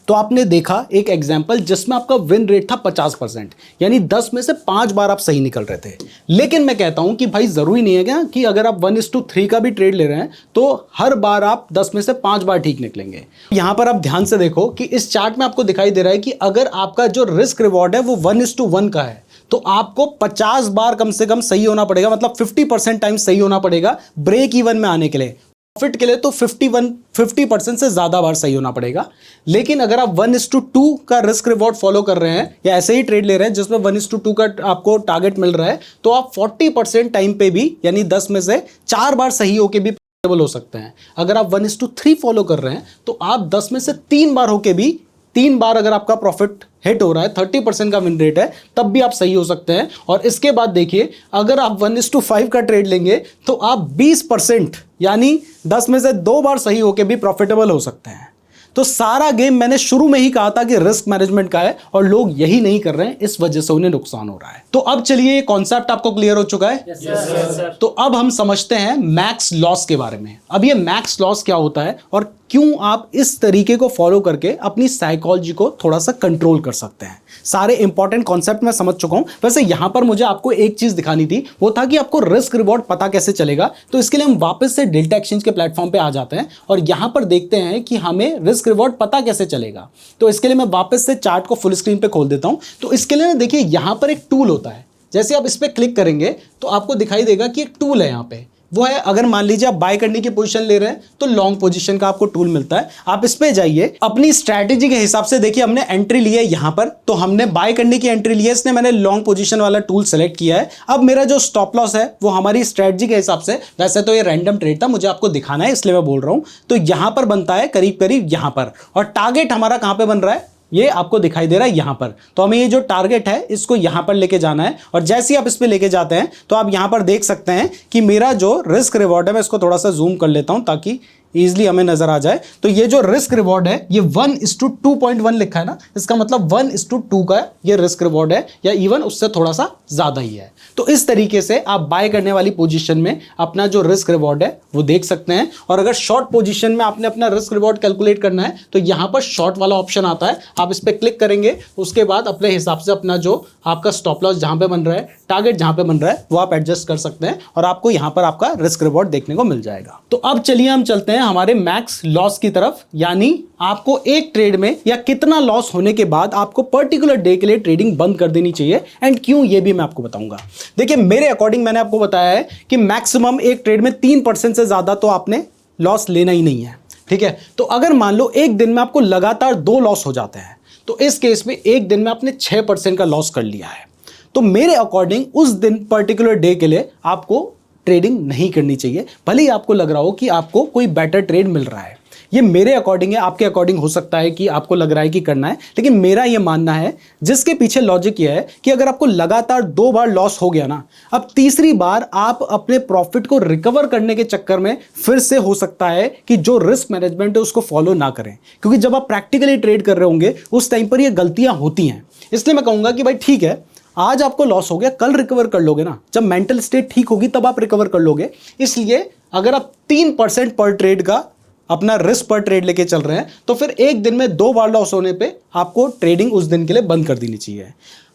तो आपने देखा एक एग्जांपल जिसमें आपका विन रेट था 50%, यानी 10 में से 5 बार आप सही निकल रहे थे। लेकिन मैं कहता हूं कि भाई जरूरी नहीं है क्या कि अगर आप 1:3 का भी ट्रेड ले रहे हैं तो हर बार आप 10 में से 5 बार ठीक निकलेंगे। यहां पर आप ध्यान से देखो कि इस चार्ट में आपको दिखाई दे रहा है कि अगर आपका जो रिस्क रिवॉर्ड है वो 1:1 का है तो आपको 50 बार कम से कम सही होना पड़ेगा, मतलब 50% टाइम सही होना पड़ेगा ब्रेक इवन में आने के लिए। प्रॉफिट के लिए तो 50% से ज्यादा बार सही होना पड़ेगा। लेकिन अगर आप 1:2 का रिस्क रिवॉर्ड फॉलो कर रहे हैं या ऐसे ही ट्रेड ले रहे हैं जिसमें 1:2 का आपको टारगेट मिल रहा है, तो आप 40% टाइम पे भी, यानी 10 में से 4 बार सही होके भी प्रॉफिटेबल हो सकते हैं। अगर आप 1:3 फॉलो कर रहे हैं तो आप 10 में से 3 बार होके भी, 3 बार अगर आपका प्रॉफिट हिट हो रहा है, 30% का विन रेट है, तब भी आप सही हो सकते हैं। और इसके बाद देखिए अगर आप 1:5 का ट्रेड लेंगे तो आप 20%, यानी 10 में से 2 बार सही होके भी प्रॉफिटेबल हो सकते हैं। तो सारा गेम मैंने शुरू में ही कहा था कि रिस्क मैनेजमेंट का है और लोग यही नहीं कर रहे हैं, इस वजह से उन्हें नुकसान हो रहा है। तो अब चलिए ये कॉन्सेप्ट आपको क्लियर हो चुका है। Yes, sir. तो अब हम समझते हैं मैक्स लॉस के बारे में। अब ये मैक्स लॉस क्या होता है और क्यों आप इस तरीके को फॉलो करके अपनी साइकोलॉजी को थोड़ा सा कंट्रोल कर सकते हैं। सारे इंपॉर्टेंट कॉन्सेप्ट मैं समझ चुका हूं। वैसे यहां पर मुझे आपको एक चीज दिखानी थी, वो था कि आपको रिस्क रिवॉर्ड पता कैसे चलेगा। तो इसके लिए हम वापस से डेल्टा एक्सचेंज के प्लेटफॉर्म पे आ जाते हैं और यहां पर देखते हैं कि हमें रिस्क रिवॉर्ड पता कैसे चलेगा। तो इसके लिए मैं वापस से चार्ट को फुल स्क्रीन पे खोल देता हूं। तो इसके लिए देखिए यहां पर एक टूल होता है, जैसे आप इस पर क्लिक करेंगे तो आपको दिखाई देगा कि एक टूल है यहाँ पे, वो है अगर मान लीजिए आप बाय करने की पोजीशन ले रहे हैं तो लॉन्ग पोजीशन का आपको टूल मिलता है। आप इस पे जाइए, अपनी स्ट्रैटेजी के हिसाब से देखिए हमने एंट्री ली है यहाँ पर, तो हमने बाय करने की एंट्री ली है, इसने मैंने लॉन्ग पोजीशन वाला टूल सेलेक्ट किया है। अब मेरा जो स्टॉप लॉस है वो हमारी स्ट्रैटेजी के हिसाब से, वैसे तो ये रैंडम ट्रेड था, मुझे आपको दिखाना है इसलिए मैं बोल रहा हूं, तो यहां पर बनता है करीब करीब यहां पर, और टारगेट हमारा कहां पे बन रहा है ये आपको दिखाई दे रहा है यहां पर। तो हमें ये जो टारगेट है इसको यहां पर लेके जाना है, और जैसे ही आप इस पे लेके जाते हैं तो आप यहां पर देख सकते हैं कि मेरा जो रिस्क रिवॉर्ड है, मैं इसको थोड़ा सा जूम कर लेता हूं ताकि इजीली हमें नजर आ जाए। तो ये जो रिस्क रिवॉर्ड है ये 1:2.1 लिखा है ना, इसका मतलब 1:2 का ये रिस्क रिवॉर्ड है, या इवन उससे थोड़ा सा ज्यादा ही है। तो इस तरीके से आप बाय करने वाली पोजीशन में अपना जो रिस्क रिवॉर्ड है वो देख सकते हैं। और अगर शॉर्ट पोजीशन में आपने अपना रिस्क रिवॉर्ड कैलकुलेट करना है तो यहां पर शॉर्ट वाला ऑप्शन आता है, आप इस पर क्लिक करेंगे, उसके बाद अपने हिसाब से अपना जो आपका स्टॉप लॉस जहां पे बन रहा है, टारगेट जहां पे बन रहा है, वो आप एडजस्ट कर सकते हैं और आपको यहां पर आपका रिस्क रिवॉर्ड देखने को मिल जाएगा। तो अब चलिए हम चलते हैं हमारे मैक्स लॉस की तरफ, यानी आपको एक ट्रेड में या कितना लॉस होने के बाद आपको पर्टिकुलर डे के लिए ट्रेडिंग बंद कर देनी चाहिए, एंड क्यों ये भी मैं आपको बताऊंगा। देखिए मेरे अकॉर्डिंग मैंने आपको बताया है कि मैक्सिमम एक ट्रेड में 3% से ज्यादा तो आपने लॉस लेना ही नहीं है, ठीक है। तो अगर मान लो एक दिन में आपको लगातार 2 लॉस हो जाते हैं, तो इस केस में एक दिन में आपने 6% का लॉस कर लिया है, तो मेरे अकॉर्डिंग उस दिन पर्टिकुलर डे के लिए आपको ट्रेडिंग नहीं करनी चाहिए, भले ही आपको लग रहा हो कि आपको कोई बेटर ट्रेड मिल रहा है। ये मेरे अकॉर्डिंग है, आपके अकॉर्डिंग हो सकता है कि आपको लग रहा है कि करना है, लेकिन मेरा ये मानना है, जिसके पीछे लॉजिक ये है कि अगर आपको लगातार 2 बार लॉस हो गया ना, अब तीसरी बार आप अपने प्रॉफिट को रिकवर करने के चक्कर में फिर से हो सकता है कि जो रिस्क मैनेजमेंट है उसको फॉलो ना करें, क्योंकि जब आप प्रैक्टिकली ट्रेड कर रहे होंगे उस टाइम पर ये गलतियां होती हैं। इसलिए मैं कहूंगा कि भाई ठीक है, आज आपको लॉस हो गया, कल रिकवर कर लोगे ना, जब मेंटल स्टेट ठीक होगी तब आप रिकवर कर लोगे। इसलिए अगर आप 3% पर ट्रेड का अपना रिस्क पर ट्रेड लेके चल रहे हैं तो फिर एक दिन में 2 बार लॉस होने पे आपको ट्रेडिंग उस दिन के लिए बंद कर देनी चाहिए।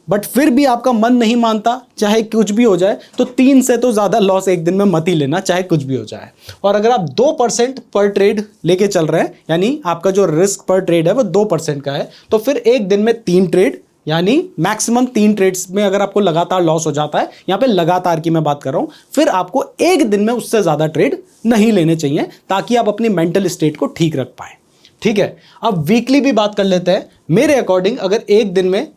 बट फिर भी आपका मन नहीं मानता, चाहे कुछ भी हो जाए, तो 3 से तो ज्यादा लॉस एक दिन में मत ही लेना, चाहे कुछ भी हो जाए। और अगर आप 2% पर ट्रेड लेके चल रहे हैं, यानी आपका जो रिस्क पर ट्रेड है वो 2% का है, तो फिर एक दिन में 3 ट्रेड, यानी मैक्सिमम 3 ट्रेड्स में अगर आपको लगातार लॉस हो जाता है, यहां पे लगातार की मैं बात कर रहा हूं, फिर आपको एक दिन में उससे ज्यादा ट्रेड नहीं लेने चाहिए, ताकि आप अपनी मेंटल स्टेट को ठीक रख पाए, ठीक है। अब वीकली भी बात कर लेते हैं। मेरे अकॉर्डिंग अगर एक दिन में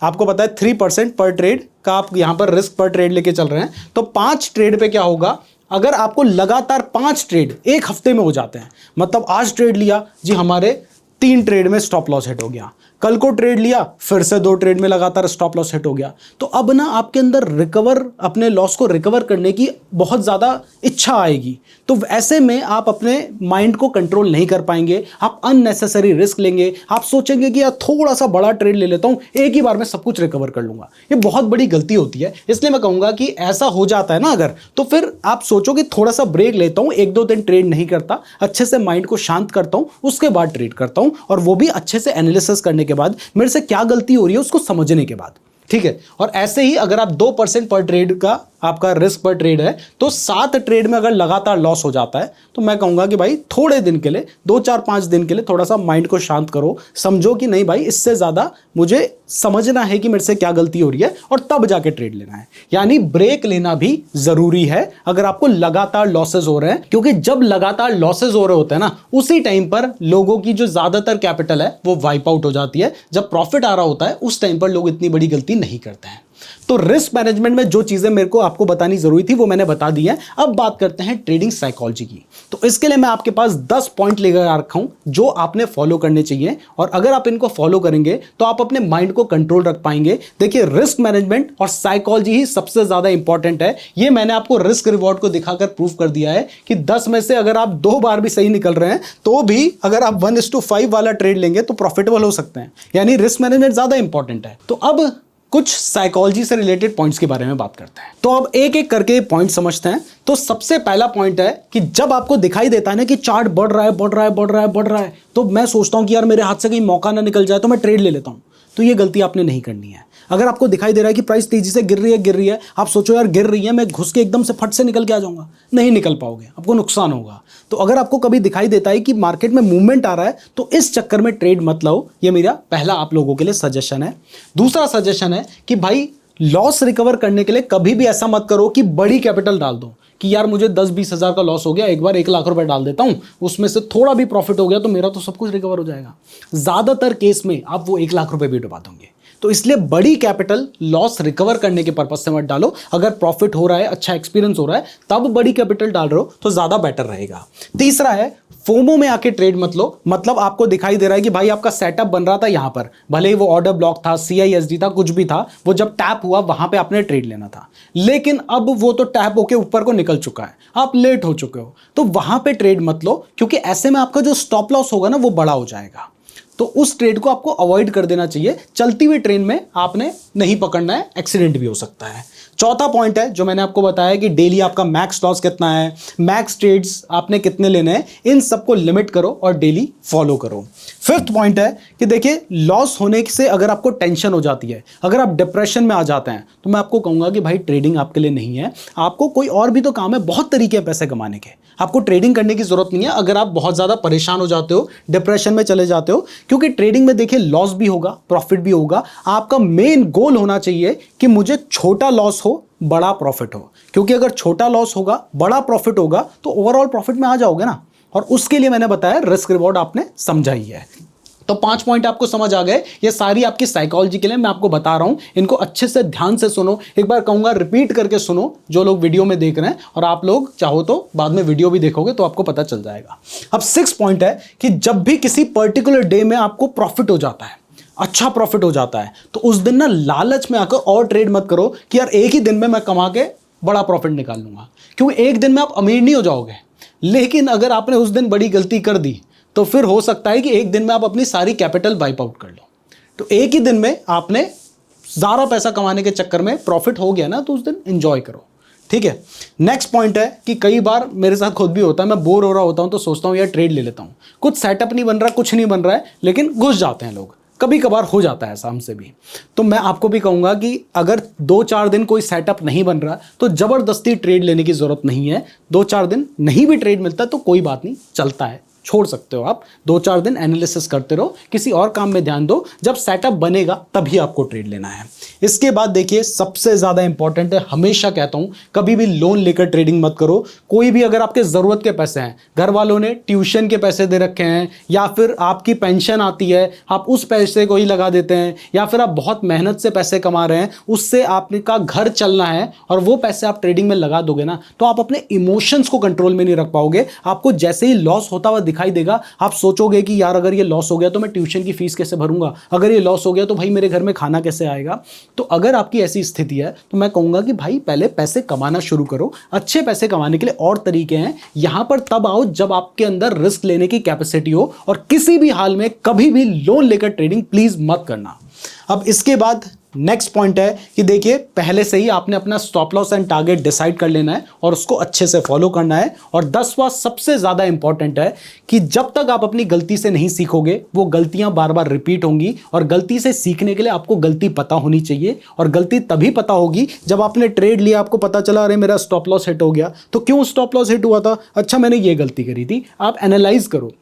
आपको पता है 3% पर ट्रेड का आप यहां पर रिस्क पर ट्रेड लेके चल रहे हैं, तो 5 ट्रेड पे क्या होगा, अगर आपको लगातार 5 ट्रेड एक हफ्ते में हो जाते हैं, मतलब आज ट्रेड लिया जी, हमारे 3 ट्रेड में स्टॉप लॉस हिट हो गया, कल को ट्रेड लिया फिर से 2 ट्रेड में लगातार स्टॉप लॉस हिट हो गया, तो अब ना आपके अंदर अपने लॉस को रिकवर करने की बहुत ज़्यादा इच्छा आएगी। तो ऐसे में आप अपने माइंड को कंट्रोल नहीं कर पाएंगे, आप अननेसेसरी रिस्क लेंगे, आप सोचेंगे कि यार थोड़ा सा बड़ा ट्रेड ले लेता हूं, एक ही बार में सब कुछ रिकवर कर लूंगा। ये बहुत बड़ी गलती होती है। इसलिए मैं कहूंगा कि ऐसा हो जाता है ना अगर, तो फिर आप सोचो कि थोड़ा सा ब्रेक लेता हूं, 1-2 दिन ट्रेड नहीं करता, अच्छे से माइंड को शांत करता हूं, उसके बाद ट्रेड करता हूं, और वो भी अच्छे से एनालिसिस करने के बाद, मेरे से क्या गलती हो रही है उसको समझने के बाद। ठीक है। और ऐसे ही अगर आप 2% पर ट्रेड का आपका रिस्क पर ट्रेड है, तो 7 ट्रेड में अगर लगातार लॉस हो जाता है, तो मैं कहूंगा कि भाई थोड़े दिन के लिए, 2-4-5 दिन के लिए थोड़ा सा माइंड को शांत करो, समझो कि नहीं भाई इससे ज्यादा मुझे समझना है कि मेरे से क्या गलती हो रही है, और तब जाके ट्रेड लेना है। यानी ब्रेक लेना भी जरूरी है अगर आपको लगातार लॉसेज हो रहे हैं, क्योंकि जब लगातार लॉसेज हो रहे होते हैं ना, उसी टाइम पर लोगों की जो ज्यादातर कैपिटल है वो वाइप आउट हो जाती है। जब प्रॉफिट आ रहा होता है उस टाइम पर लोग इतनी बड़ी गलती नहीं करते हैं। तो रिस्क मैनेजमेंट में जो चीजें मेरे को आपको बतानी जरूरी थी वो मैंने बता दी है। अब बात करते हैं ट्रेडिंग साइकोलॉजी की। तो इसके लिए मैं आपके पास 10 पॉइंट लेकर आ रखा हूं जो आपने फॉलो करने चाहिए, और अगर आप इनको फॉलो करेंगे तो आप अपने माइंड को कंट्रोल रख पाएंगे। देखिए, रिस्क मैनेजमेंट और साइकोलॉजी ही सबसे ज्यादा इंपॉर्टेंट है। ये मैंने आपको रिस्क रिवॉर्ड को दिखाकर प्रूव कर दिया है कि 10 में से अगर आप 2 बार भी सही निकल रहे हैं, तो भी अगर आप 1:5 वाला ट्रेड लेंगे तो प्रॉफिटेबल हो सकते हैं। यानी रिस्क मैनेजमेंट ज्यादा इंपॉर्टेंट है। तो अब कुछ साइकोलॉजी से रिलेटेड पॉइंट्स के बारे में बात करते हैं। तो अब एक एक करके पॉइंट समझते हैं। तो सबसे पहला पॉइंट है कि जब आपको दिखाई देता है ना कि चार्ट बढ़ रहा है, बढ़ रहा है, बढ़ रहा है, बढ़ रहा है, तो मैं सोचता हूं कि यार मेरे हाथ से कहीं मौका ना निकल जाए, तो मैं ट्रेड ले लेता हूं। तो ये गलती आपने नहीं करनी है। अगर आपको दिखाई दे रहा है कि प्राइस तेजी से गिर रही है, आप सोचो यार गिर रही है, मैं घुस के एकदम से फट से निकल के आ जाऊंगा, नहीं निकल पाओगे, आपको नुकसान होगा। तो अगर आपको कभी दिखाई देता है कि मार्केट में मूवमेंट आ रहा है, तो इस चक्कर में ट्रेड मत लो। ये मेरा पहला आप लोगों के लिए सजेशन है। दूसरा सजेशन है कि भाई लॉस रिकवर करने के लिए कभी भी ऐसा मत करो कि बड़ी कैपिटल डाल दो कि यार मुझे 10-20 हज़ार का लॉस हो गया, एक बार 1 लाख रुपए डाल देता हूं, उसमें से थोड़ा भी प्रॉफिट हो गया तो मेरा तो सब कुछ रिकवर हो जाएगा। ज्यादातर केस में आप वो 1 लाख रुपए भी डुबा दोगे। तो इसलिए बड़ी कैपिटल लॉस रिकवर करने के पर्पज से मत डालो। अगर प्रॉफिट हो रहा है, अच्छा एक्सपीरियंस हो रहा है, तब बड़ी कैपिटल डाल रहे हो तो ज्यादा बेटर रहेगा। तीसरा है, फोमो में आके ट्रेड मत लो। मतलब आपको दिखाई दे रहा है कि भाई आपका सेटअप बन रहा था यहां पर, भले ही वो ऑर्डर ब्लॉक था, CISD था, कुछ भी था, वो जब टैप हुआ वहां पे आपने ट्रेड लेना था, लेकिन अब वो तो टैप होके ऊपर को निकल चुका है, आप लेट हो चुके हो, तो वहां पे ट्रेड मत लो, क्योंकि ऐसे में आपका जो स्टॉप लॉस होगा ना वो बड़ा हो जाएगा। तो उस ट्रेड को आपको अवॉइड कर देना चाहिए। चलती हुई ट्रेन में आपने नहीं पकड़ना है, एक्सीडेंट भी हो सकता है। चौथा पॉइंट है जो मैंने आपको बताया कि डेली आपका मैक्स लॉस कितना है, मैक्स ट्रेड्स आपने कितने लेने हैं, इन सबको लिमिट करो और डेली फॉलो करो। फिफ्थ पॉइंट है कि देखिए, लॉस होने से अगर आपको टेंशन हो जाती है, अगर आप डिप्रेशन में आ जाते हैं, तो मैं आपको कहूंगा कि भाई ट्रेडिंग आपके लिए नहीं है। आपको कोई और भी तो काम है, बहुत तरीके हैं पैसे कमाने के, आपको ट्रेडिंग करने की जरूरत नहीं है अगर आप बहुत ज्यादा परेशान हो जाते हो, डिप्रेशन में चले जाते हो। क्योंकि ट्रेडिंग में देखिए लॉस भी होगा, प्रॉफिट भी होगा। आपका मेन गोल होना चाहिए कि मुझे छोटा लॉस हो, बड़ा प्रॉफिट हो, क्योंकि अगर छोटा लॉस होगा, बड़ा प्रॉफिट होगा, तो ओवरऑल प्रॉफिट में आ जाओगे ना। और उसके लिए मैंने बताया रिस्क रिवॉर्ड आपने समझा ही है। तो 5 पॉइंट आपको समझ आ गए। ये सारी आपकी साइकोलॉजी के लिए मैं आपको बता रहा हूं, इनको अच्छे से ध्यान से सुनो। एक बार कहूंगा रिपीट करके सुनो, जो लोग वीडियो में देख रहे हैं, और आप लोग चाहो तो बाद में वीडियो भी देखोगे तो आपको पता चल जाएगा। अब 6 पॉइंट है कि जब भी किसी पर्टिकुलर डे में आपको प्रॉफिट हो जाता है, अच्छा प्रॉफिट हो जाता है, तो उस दिन ना लालच में आकर और ट्रेड मत करो कि यार एक ही दिन में मैं कमा के बड़ा प्रॉफिट निकाल लूंगा, क्योंकि एक दिन में आप अमीर नहीं हो जाओगे। लेकिन अगर आपने उस दिन बड़ी गलती कर दी तो फिर हो सकता है कि एक दिन में आप अपनी सारी कैपिटल वाइप आउट कर लो। तो एक ही दिन में आपने ज़्यादा पैसा कमाने के चक्कर में प्रॉफिट हो गया ना, तो उस दिन एंजॉय करो। ठीक है। नेक्स्ट पॉइंट है कि कई बार मेरे साथ खुद भी होता है, मैं बोर हो रहा होता हूं तो सोचता हूं यार ट्रेड ले लेता हूं, कुछ सेटअप नहीं बन रहा, कुछ नहीं बन रहा है, लेकिन घुस जाते हैं लोग। कभी कभार हो जाता है ऐसा हमसे भी। तो मैं आपको भी कहूंगा कि अगर 2-4 दिन कोई सेटअप नहीं बन रहा तो जबरदस्ती ट्रेड लेने की जरूरत नहीं है। 2-4 दिन नहीं भी ट्रेड मिलता तो कोई बात नहीं, चलता है, छोड़ सकते हो आप, 2-4 दिन एनालिसिस करते रहो, किसी और काम में ध्यान दो, जब सेटअप बनेगा तभी आपको ट्रेड लेना है। इसके बाद देखिए सबसे ज्यादा इंपॉर्टेंट है, हमेशा कहता हूं कभी भी लोन लेकर ट्रेडिंग मत करो। कोई भी अगर आपके जरूरत के पैसे हैं, घर वालों ने ट्यूशन के पैसे दे रखे हैं, या फिर आपकी पेंशन आती है आप उस पैसे को ही लगा देते हैं, या फिर आप बहुत मेहनत से पैसे कमा रहे हैं, उससे आपका घर चलना है और वो पैसे आप ट्रेडिंग में लगा दोगे ना, तो आप अपने इमोशंस को कंट्रोल में नहीं रख पाओगे। आपको जैसे ही लॉस होता हुआ दिखाई देगा आप सोचोगे कि यार अगर ये लॉस हो गया तो मैं ट्यूशन की फीस कैसे भरूंगा, अगर ये लॉस हो गया तो भाई मेरे घर में खाना कैसे आएगा। तो अगर आपकी ऐसी स्थिति है तो मैं कहूंगा कि भाई पहले पैसे कमाना शुरू करो। अच्छे पैसे कमाने के लिए और तरीके हैं, यहां पर तब आओ जब आपके अंदर रिस्क लेने की कैपेसिटी हो, और किसी भी हाल में कभी भी लोन लेकर ट्रेडिंग प्लीज मत करना। अब इसके बाद नेक्स्ट पॉइंट है कि देखिए पहले से ही आपने अपना stop loss and target decide कर लेना है और उसको अच्छे से फॉलो करना है। और 10वां सबसे ज्यादा इंपॉर्टेंट है कि जब तक आप अपनी गलती से नहीं सीखोगे वो गलतियां बार बार रिपीट होंगी, और गलती से सीखने के लिए आपको गलती पता होनी चाहिए। और गलती तभी पता होगी जब आपने ट्रेड लिया, आपको पता चला अरे मेरा स्टॉप लॉस हिट हो गया, तो क्यों स्टॉप लॉस हिट हुआ था, अच्छा मैंने ये गलती करी थी। आप एनालाइज करो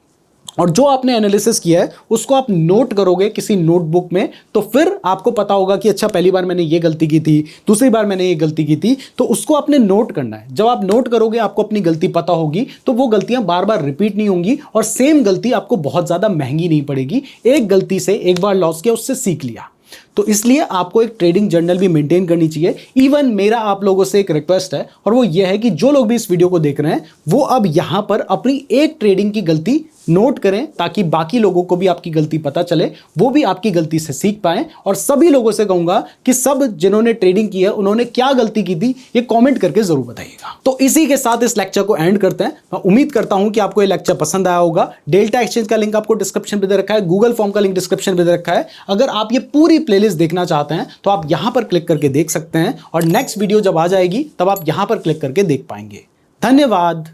और जो आपने एनालिसिस किया है उसको आप नोट करोगे किसी नोटबुक में, तो फिर आपको पता होगा कि अच्छा पहली बार मैंने ये गलती की थी, दूसरी बार मैंने ये गलती की थी, तो उसको आपने नोट करना है। जब आप नोट करोगे आपको अपनी गलती पता होगी, तो वो गलतियां बार बार रिपीट नहीं होंगी और सेम गलती आपको बहुत ज्यादा महंगी नहीं पड़ेगी। एक गलती से एक बार लॉस किया, उससे सीख लिया। तो इसलिए आपको एक ट्रेडिंग जर्नल भी मेंटेन करनी चाहिए। इवन मेरा आप लोगों से एक रिक्वेस्ट है, और वो ये है कि जो लोग भी इस वीडियो को देख रहे हैं वो अब यहां पर अपनी एक ट्रेडिंग की गलती नोट करें, ताकि बाकी लोगों को भी आपकी गलती पता चले, वो भी आपकी गलती से सीख पाएं। और सभी लोगों से कहूंगा कि सब जिन्होंने ट्रेडिंग की है उन्होंने क्या गलती की थी ये कमेंट करके जरूर बताइएगा। तो इसी के साथ इस लेक्चर को एंड करते हैं। मैं उम्मीद करता हूं कि आपको ये लेक्चर पसंद आया होगा। डेल्टा एक्सचेंज का लिंक आपको डिस्क्रिप्शन पे दे रखा है, गूगल फॉर्म का लिंक डिस्क्रिप्शन पे दे रखा है। अगर आप ये पूरी प्लेलिस्ट देखना चाहते हैं तो आप यहां पर क्लिक करके देख सकते हैं, और नेक्स्ट वीडियो जब आ जाएगी तब आप यहां पर क्लिक करके देख पाएंगे। धन्यवाद।